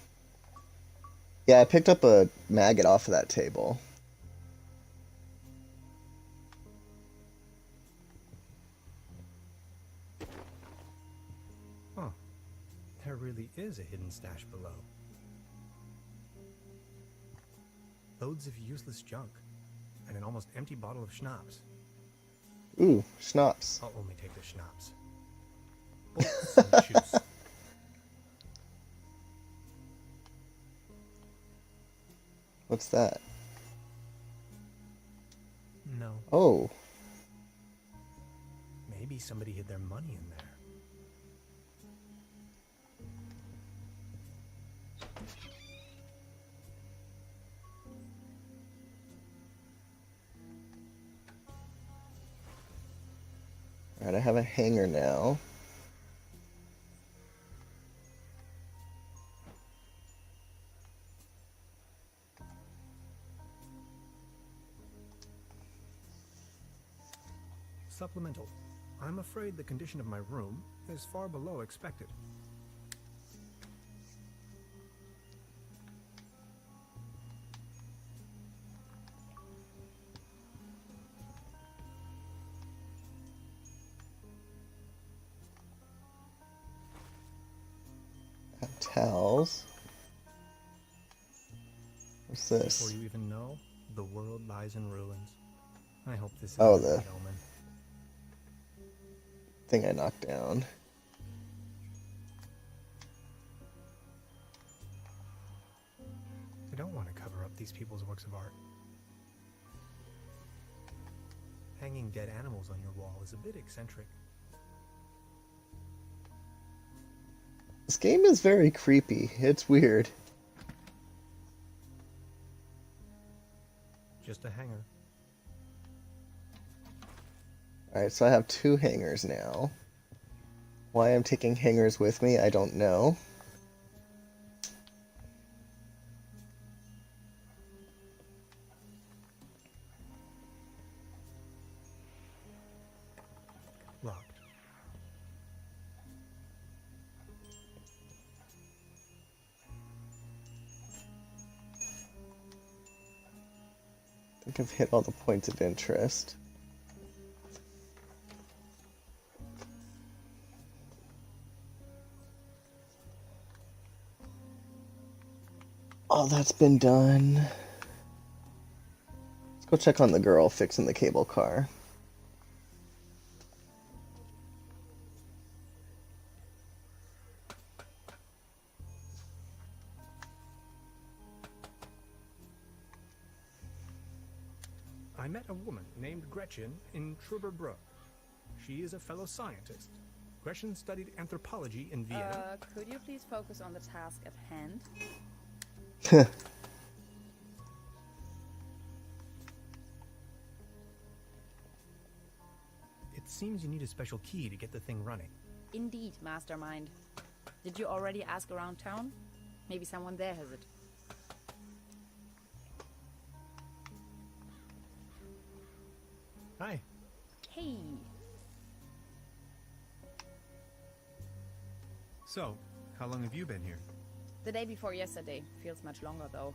Yeah, I picked up a maggot off of that table. Huh. There really is a hidden stash below. Loads of useless junk. And an almost empty bottle of schnapps. Ooh, schnapps. I'll only take the schnapps. Bolts and shoes. What's that? No. Oh. Maybe somebody hid their money in there. Alright, I have a hanger now. Supplemental. I'm afraid the condition of my room is far below expected. Towels. What's this? Before you even know, the world lies in ruins. I hope this is Oh, a the good omen. thing I knocked down. I don't want to cover up these people's works of art. Hanging dead animals on your wall is a bit eccentric. This game is very creepy. It's weird. Just a hanger. Alright, so I have 2 hangers now. Why I'm taking hangers with me, I don't know. Locked. I think I've hit all the points of interest. All that's been done. Let's go check on the girl fixing the cable car. I met a woman named Gretchen in Trüberbrook. She is a fellow scientist. Gretchen studied anthropology in Vienna. Could you please focus on the task at hand? It seems you need a special key to get the thing running. Indeed, mastermind. Did you already ask around town? Maybe someone there has it. Hi. Hey! So, how long have you been here? The day before yesterday. Feels much longer, though.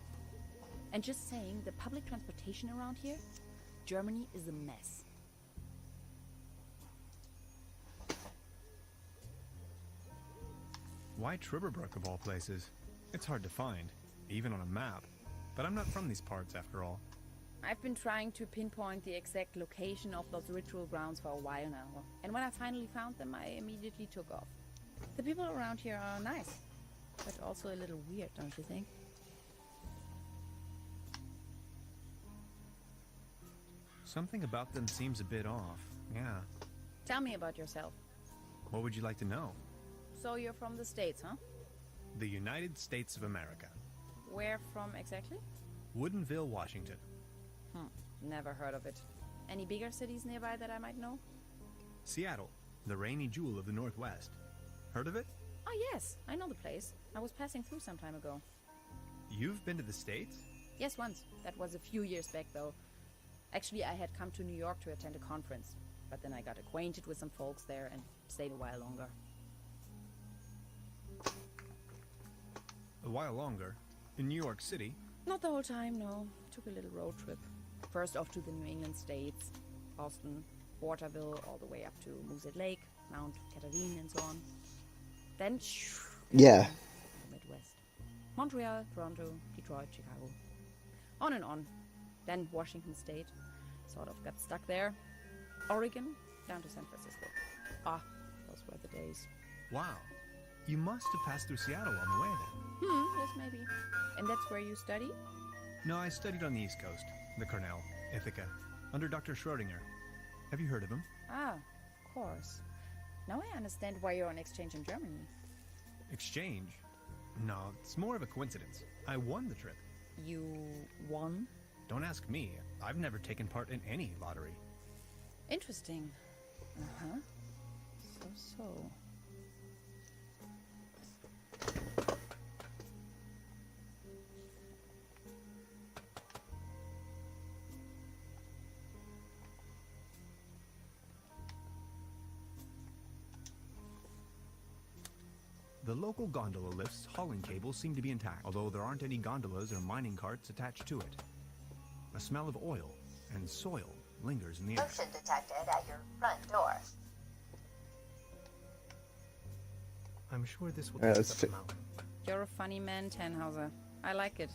And just saying, the public transportation around here? Germany is a mess. Why Trüberbrook of all places? It's hard to find, even on a map. But I'm not from these parts after all. I've been trying to pinpoint the exact location of those ritual grounds for a while now. And when I finally found them, I immediately took off. The people around here are nice, but also a little weird, don't you think? Something about them seems a bit off, yeah. Tell me about yourself. What would you like to know? So you're from the States, huh? The United States of America. Where from exactly? Woodinville, Washington. Never heard of it. Any bigger cities nearby that I might know? Seattle, the rainy jewel of the Northwest. Heard of it? Oh yes, I know the place. I was passing through some time ago. You've been to the States? Yes, once. That was a few years back, though. Actually, I had come to New York to attend a conference. But then I got acquainted with some folks there and stayed a while longer. A while longer? In New York City? Not the whole time, no. Took a little road trip. First off to the New England states, Boston, Waterville, all the way up to Moosehead Lake, Mount Catherine, and so on. Then, Yeah. the Midwest. Montreal, Toronto, Detroit, Chicago. On and on. Then Washington State. Sort of got stuck there. Oregon, down to San Francisco. Ah, those were the days. Wow. You must have passed through Seattle on the way then. Yes, maybe. And that's where you study? No, I studied on the East Coast. The Cornell, Ithaca, under Dr. Schrodinger. Have you heard of him? Ah, of course. Now I understand why you're on exchange in Germany. Exchange? No, it's more of a coincidence. I won the trip. You won? Don't ask me. I've never taken part in any lottery. Interesting. Uh-huh. So. The local gondola lift's hauling cables seem to be intact, although there aren't any gondolas or mining carts attached to it. A smell of oil and soil lingers in the air. Motion detected at your front door. I'm sure this will Alright, take us let's up the mountain. You're a funny man, Tannhauser. I like it.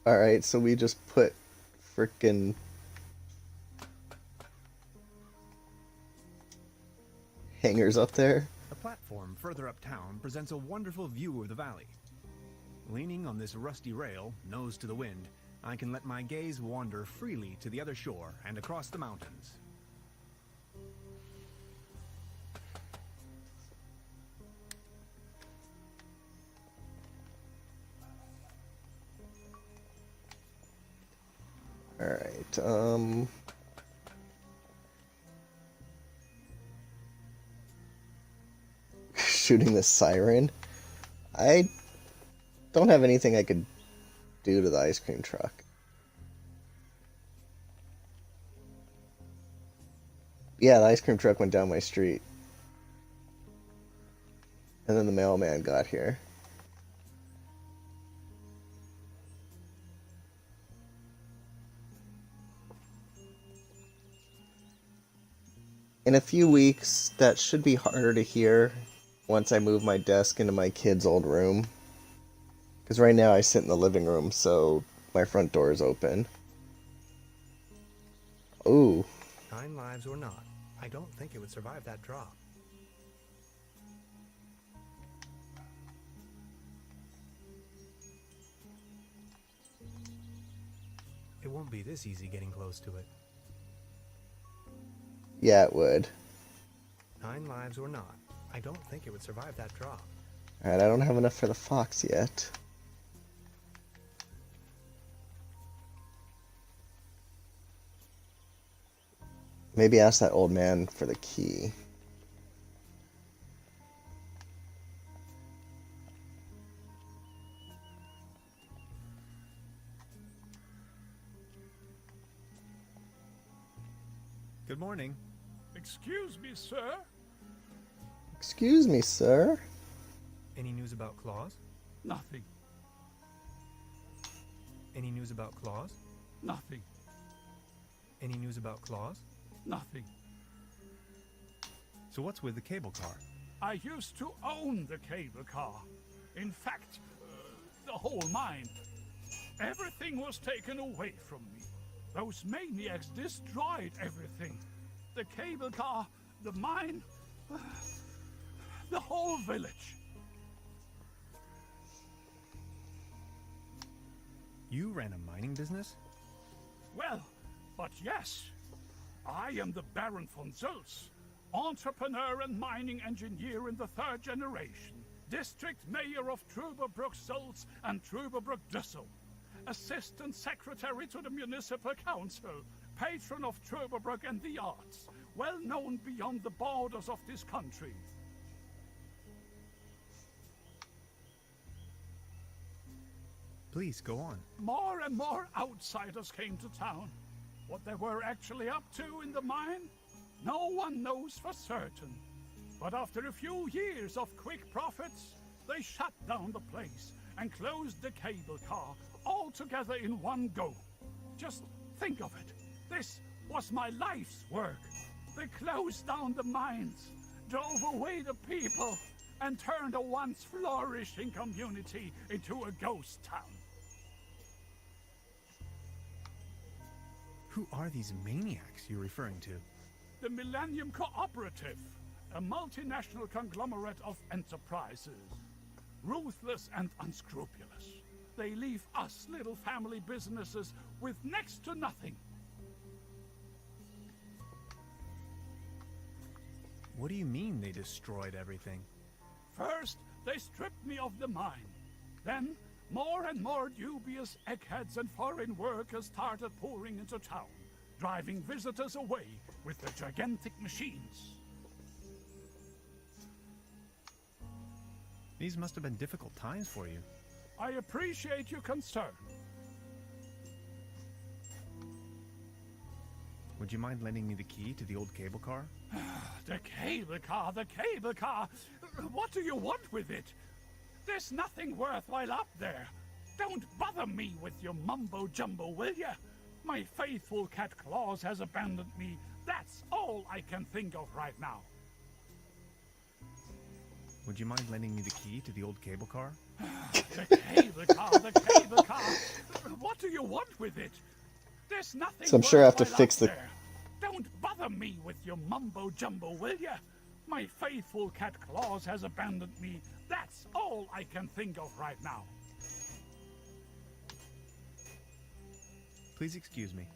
Alright, so we just put frickin' hangers up there. A platform further uptown presents a wonderful view of the valley. Leaning on this rusty rail, nose to the wind, I can let my gaze wander freely to the other shore and across the mountains. Alright, shooting the siren. I don't have anything I could do to the ice cream truck. Yeah, the ice cream truck went down my street. And then the mailman got here. In a few weeks, that should be harder to hear once I move my desk into my kid's old room. Because right now I sit in the living room, so my front door is open. Ooh. 9 lives or not, I don't think it would survive that drop. It won't be this easy getting close to it. Yeah, it would. 9 lives or not, I don't think it would survive that drop. Alright, I don't have enough for the fox yet. Maybe ask that old man for the key. Good morning. Excuse me, sir. Excuse me, sir. Any news about Claus? Nothing. Any news about Claus? Nothing. Any news about Claus? Nothing. So what's with the cable car? I used to own the cable car. In fact, the whole mine. Everything was taken away from me. Those maniacs destroyed everything. The cable car, the mine, the whole village. You ran a mining business? Well, but yes. I am the Baron von Zölz, entrepreneur and mining engineer in the 3rd generation, district mayor of Trüberbrook Zölz and Trüberbrook Düssel, assistant secretary to the municipal council, patron of Trüberbrook and the arts, well known beyond the borders of this country. Please, go on. More and more outsiders came to town. What they were actually up to in the mine, no one knows for certain. But after a few years of quick profits, they shut down the place and closed the cable car all together in one go. Just think of it. This was my life's work. They closed down the mines, drove away the people, and turned a once flourishing community into a ghost town. Who are these maniacs you're referring to? The Millennium Cooperative, a multinational conglomerate of enterprises. Ruthless and unscrupulous. They leave us little family businesses with next to nothing. What do you mean they destroyed everything? First, they stripped me of the mine. Then, more and more dubious eggheads and foreign workers started pouring into town, driving visitors away with their gigantic machines. These must have been difficult times for you. I appreciate your concern. Would you mind lending me the key to the old cable car? The cable car, the cable car! What do you want with it? There's nothing worthwhile up there. Don't bother me with your mumbo-jumbo, will ya? My faithful cat Claus has abandoned me. That's all I can think of right now. Would you mind lending me the key to the old cable car? The cable car, the cable car! What do you want with it? There's nothing So I'm sure I have to worthwhile fix up the... there. Don't bother me with your mumbo-jumbo, will ya? My faithful cat Claus has abandoned me. That's all I can think of right now. Please excuse me.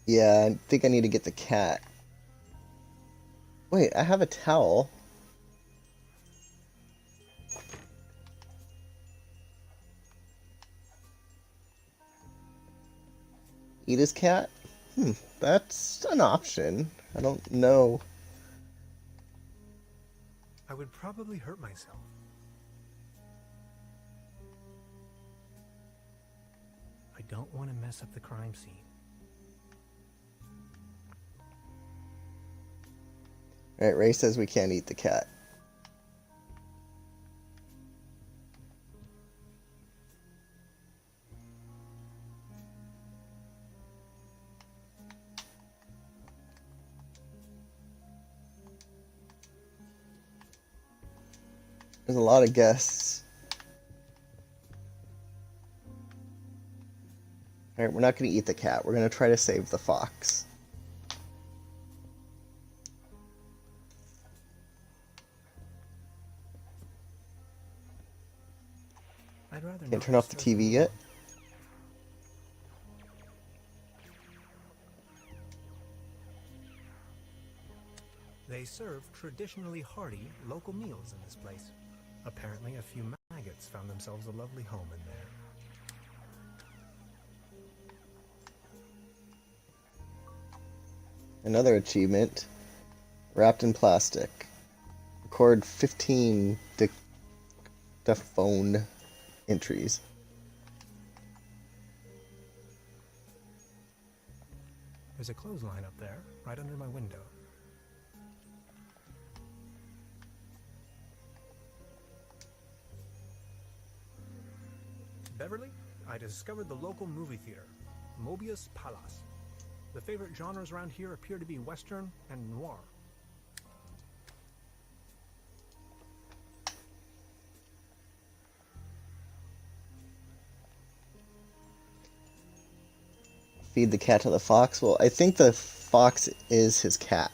Yeah, I think I need to get the cat. Wait, I have a towel. Eat his cat? That's an option. I don't know. I would probably hurt myself. I don't want to mess up the crime scene. Alright, Ray says we can't eat the cat. There's a lot of guests. Alright, we're not going to eat the cat. We're going to try to save the fox. I'd rather Can't not turn off the disturb TV yet. They serve traditionally hearty local meals in this place. Apparently, a few maggots found themselves a lovely home in there. Another achievement. Wrapped in plastic. Record 15 dictaphone entries. There's a clothesline up there, right under my window. Beverly, I discovered the local movie theater, Mobius Palace. The favorite genres around here appear to be Western and noir. Feed the cat to the fox. Well, I think the fox is his cat.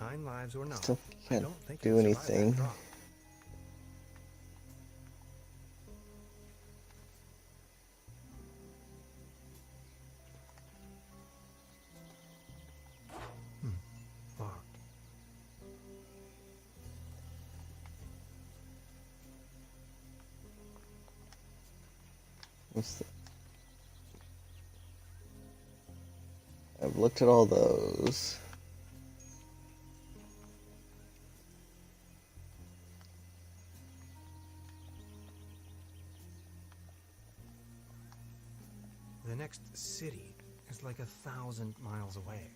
Nine lives or not, Still I can't don't think do it'll survive that anything. drop. Locked. I've looked at all those. The next city is like 1,000 miles away.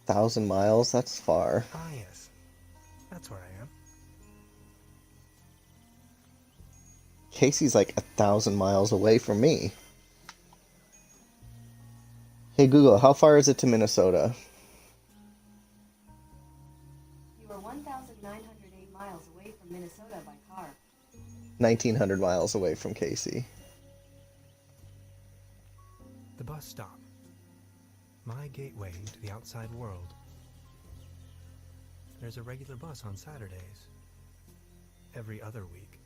1,000 miles? That's far. Ah, yes. That's where I am. Casey's like 1,000 miles away from me. Hey Google, how far is it to Minnesota? You are 1,908 miles away from Minnesota by car. 1,900 miles away from Casey. The bus stop. My gateway to the outside world. There's a regular bus on Saturdays. Every other week.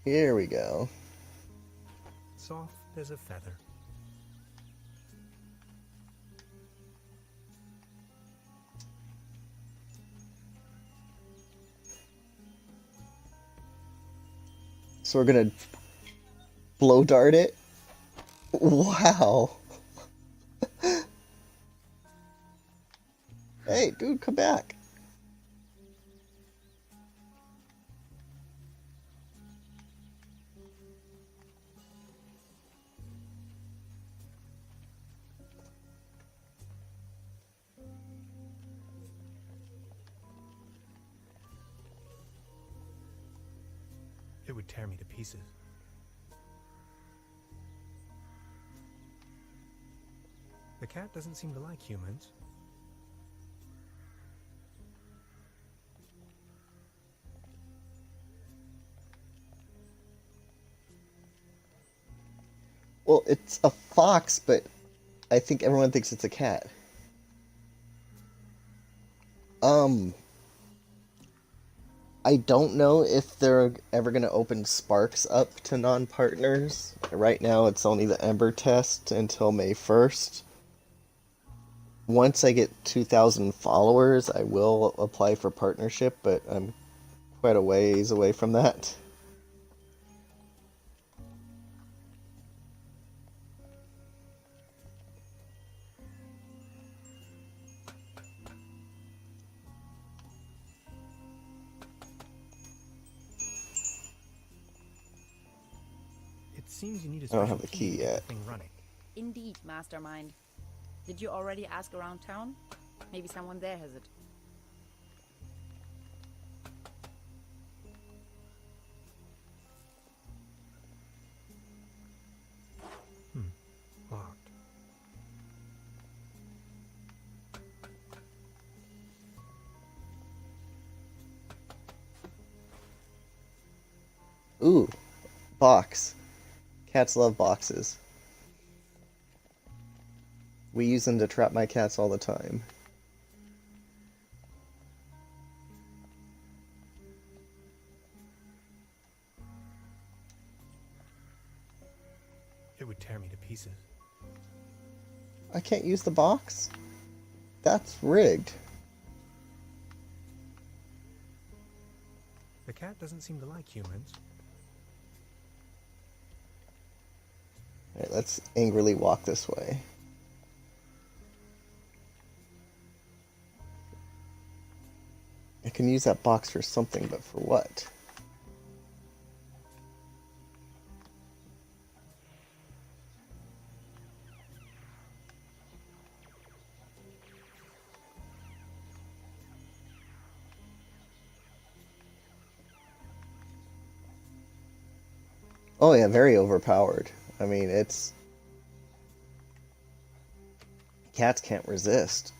Here we go. Soft as a feather. So we're gonna blow dart it? Wow. Hey, dude, come back. It would tear me to pieces. The cat doesn't seem to like humans. Well, it's a fox, but I think everyone thinks it's a cat. I don't know if they're ever going to open Sparks up to non-partners. Right now, it's only the Ember test until May 1st. Once I get 2,000 followers, I will apply for partnership, but I'm quite a ways away from that. It seems you need a I don't special have the key to get yet. the thing running. Indeed, Mastermind. Did you already ask around town? Maybe someone there has it. Locked. Ooh, box. Cats love boxes. We use them to trap my cats all the time. It would tear me to pieces. I can't use the box? That's rigged. The cat doesn't seem to like humans. Alright, let's angrily walk this way. I can use that box for something, but for what? Oh yeah, very overpowered. I mean, it's... Cats can't resist.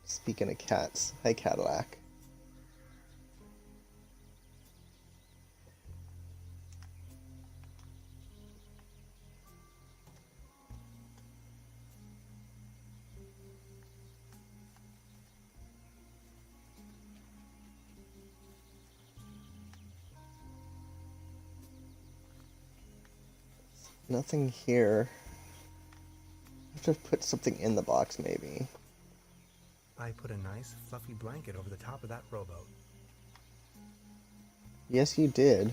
Speaking of cats, hi Cadillac. Nothing here. I have to put something in the box, maybe. I put a nice, fluffy blanket over the top of that rowboat. Yes, you did.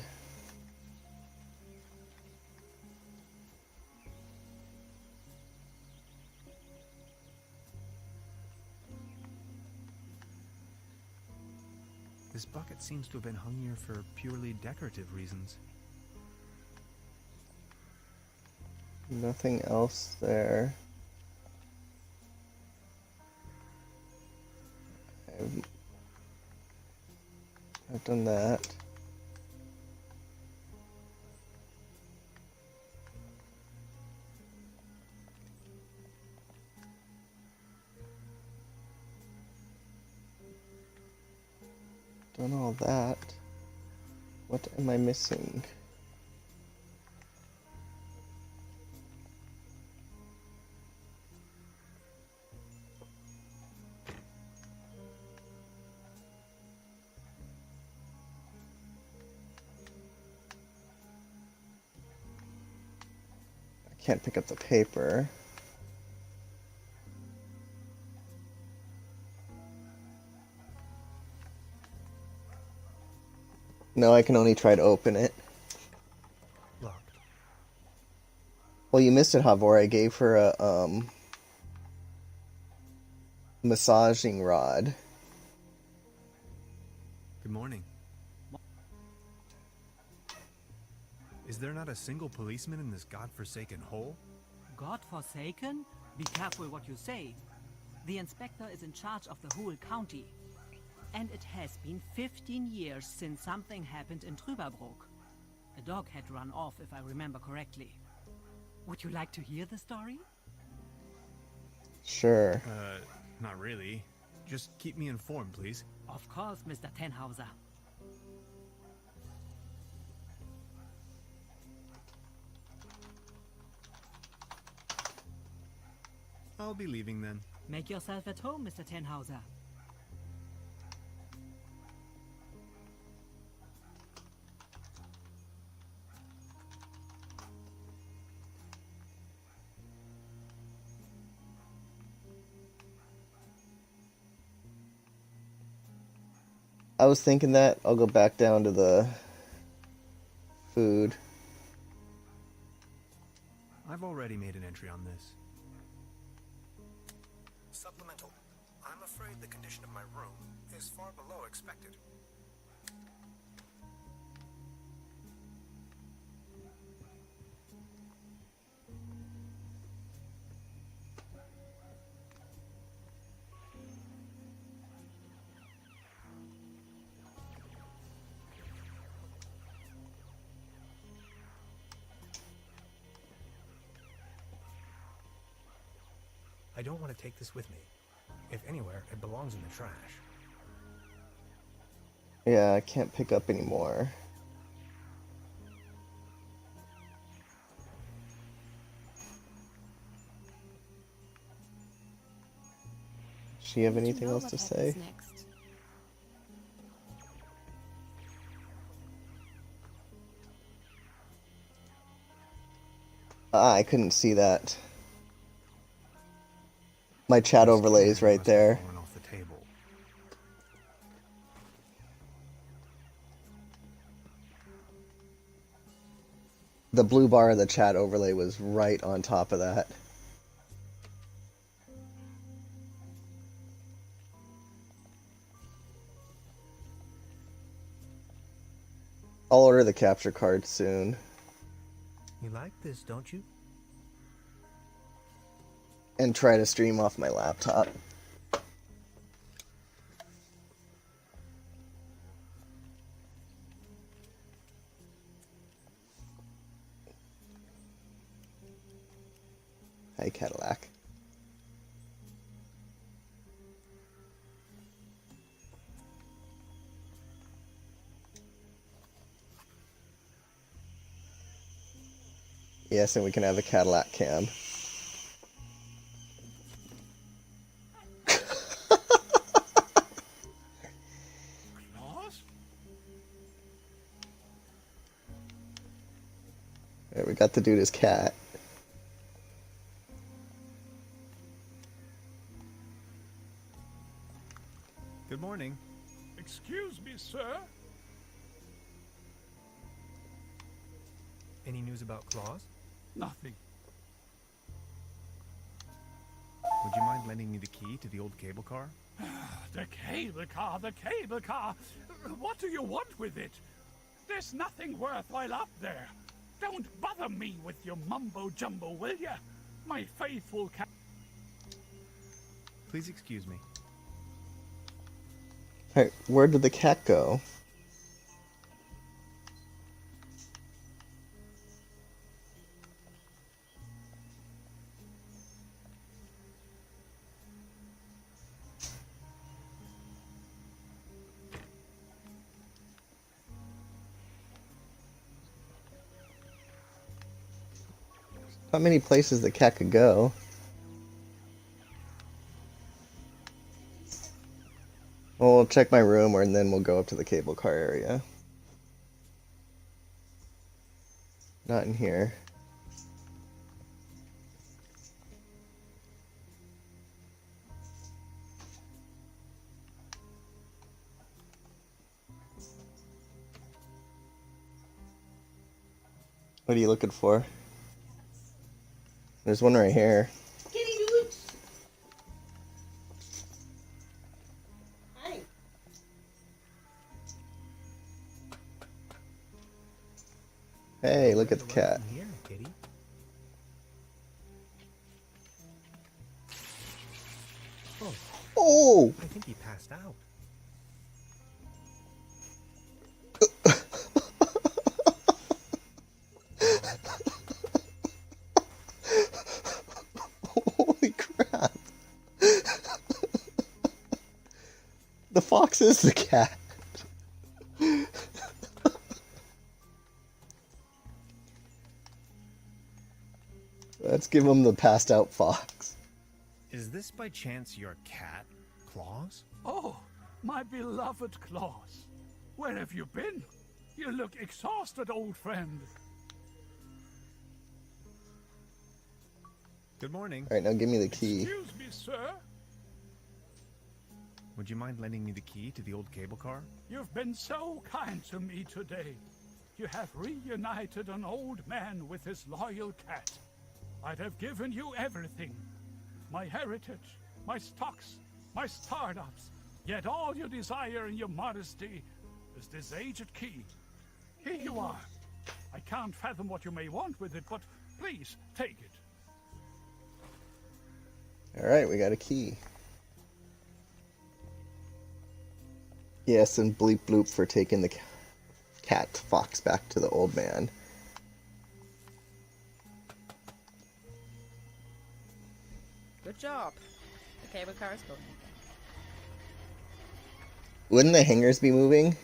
This bucket seems to have been hung here for purely decorative reasons. Nothing else there. I've done that. Done all that. What am I missing? Can't pick up the paper. No, I can only try to open it. Locked. Well, you missed it, Havor. I gave her a, massaging rod. Good morning. Is there not a single policeman in this godforsaken hole? God-forsaken? Be careful what you say. The inspector is in charge of the whole county. And it has been 15 years since something happened in Trüberbrook. A dog had run off, if I remember correctly. Would you like to hear the story? Sure. Not really. Just keep me informed, please. Of course, Mr. Tenhauser. I'll be leaving then. Make yourself at home, Mr. Tenhauser. I was thinking that. I'll go back down to the food. I've already made an entry on this. Supplemental. I'm afraid the condition of my room is far below expected. I don't want to take this with me. If anywhere, it belongs in the trash. Yeah, I can't pick up anymore. Does she have anything else to say? Next. Ah, I couldn't see that. My chat overlay is right there. Fallen off the table. The blue bar of the chat overlay was right on top of that. I'll order the capture card soon. You like this, don't you? And try to stream off my laptop. Hi, Cadillac. Yes, and we can have a Cadillac cam. Claus? There, we got the dude as cat. Good morning. Excuse me, sir. Any news about Claus? Nothing. Would you mind lending me the key to the old cable car? The cable car, the cable car. What do you want with it? There's nothing worthwhile up there. Don't bother me with your mumbo-jumbo, will ya? My faithful cat. Please excuse me. Hey, where did the cat go? Not many places the cat could go. Well, we'll check my room and then we'll go up to the cable car area. Not in here. What are you looking for? There's one right here. Kitty dude. Hi. Hey, look at the cat. Here, kitty. Oh, Oh! I think he passed out. Holy crap! The fox is the cat. Let's give him the passed out fox. Is this by chance your cat, Claus? Oh, my beloved Claus. Where have you been? You look exhausted, old friend. Good morning. Alright, now give me the key. Excuse me, sir. Would you mind lending me the key to the old cable car? You've been so kind to me today. You have reunited an old man with his loyal cat. I'd have given you everything. My heritage, my stocks, my startups. Yet all you desire in your modesty is this aged key. Here you are. I can't fathom what you may want with it, but please take it. Alright, we got a key. Yes, and bleep bloop for taking the cat fox back to the old man. Good job. The cable car is going again. Wouldn't the hangers be moving?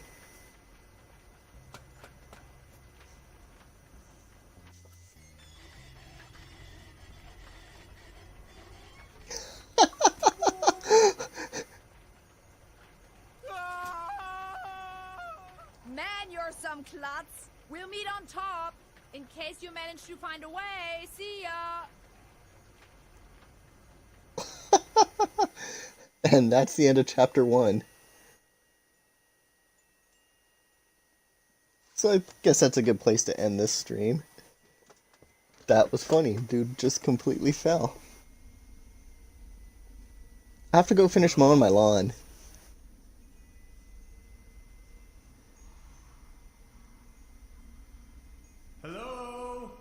Man, you're some klutz. We'll meet on top. In case you manage to find a way. See ya. And that's the end of chapter 1. So I guess that's a good place to end this stream. That was funny. Dude just completely fell. I have to go finish mowing my lawn. Hello?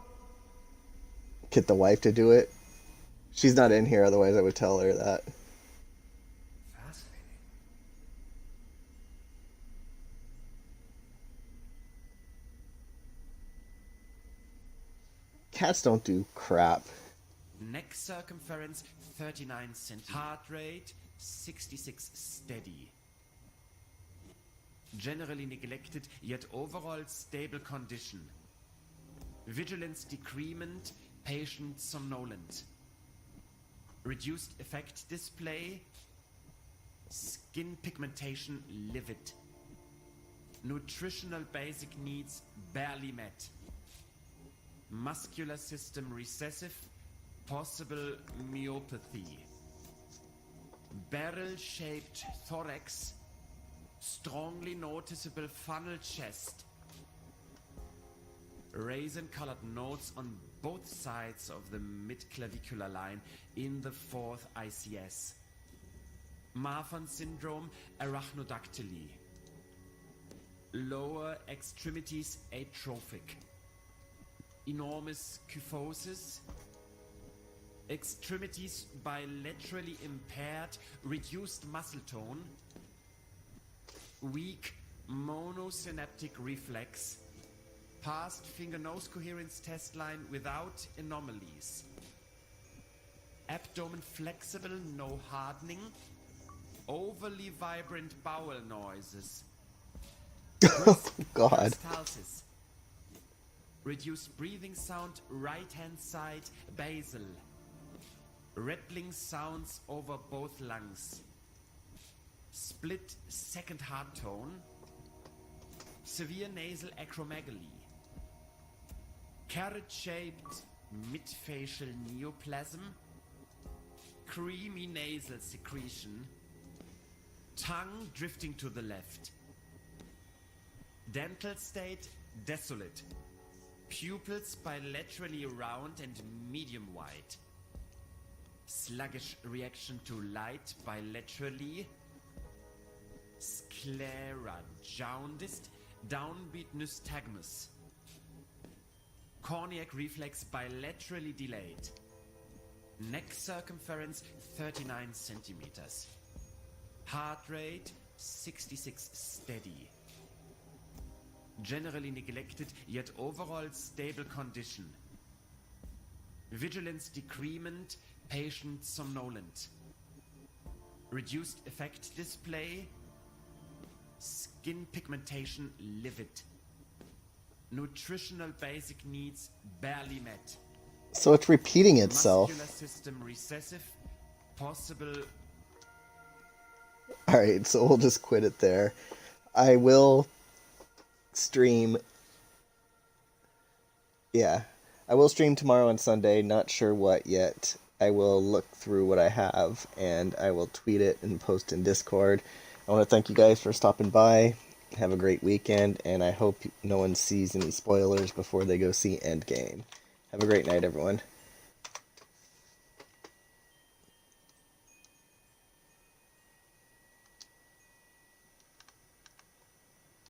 Get the wife to do it. She's not in here, otherwise I would tell her that. Fascinating. Cats don't do crap. Neck circumference 39 centimeters. Heart rate 66 steady. Generally neglected, yet overall stable condition. Vigilance decrement, patient somnolent. Reduced effect display. Skin pigmentation livid. Nutritional basic needs barely met. Muscular system recessive, possible myopathy. Barrel-shaped thorax, strongly noticeable funnel chest. Raisin-colored nodes on both sides of the mid-clavicular line in the 4th ICS. Marfan syndrome, arachnodactyly. Lower extremities atrophic. Enormous kyphosis. Extremities bilaterally impaired, reduced muscle tone. Weak monosynaptic reflex. Past finger-nose coherence test line without anomalies. Abdomen flexible, no hardening. Overly vibrant bowel noises. Oh, God. Peristalsis. Reduced breathing sound, right-hand side, basal. Rattling sounds over both lungs. Split second heart tone. Severe nasal acromegaly. Carrot-shaped midfacial neoplasm. Creamy nasal secretion. Tongue drifting to the left. Dental state desolate. Pupils bilaterally round and medium wide. Sluggish reaction to light bilaterally. Sclera jaundiced, downbeat nystagmus. Corneac reflex bilaterally delayed. Neck circumference 39 centimeters. Heart rate 66 steady. Generally neglected, yet overall stable condition. Vigilance decrement, patient somnolent. Reduced effect display. Skin pigmentation livid. Nutritional basic needs barely met. So it's repeating itself. Muscular system recessive. Possible. Alright, so we'll just quit it there. I will stream. Yeah. I will stream tomorrow and Sunday. Not sure what yet. I will look through what I have and I will tweet it and post in Discord. I want to thank you guys for stopping by. Have a great weekend, and I hope no one sees any spoilers before they go see Endgame. Have a great night, everyone.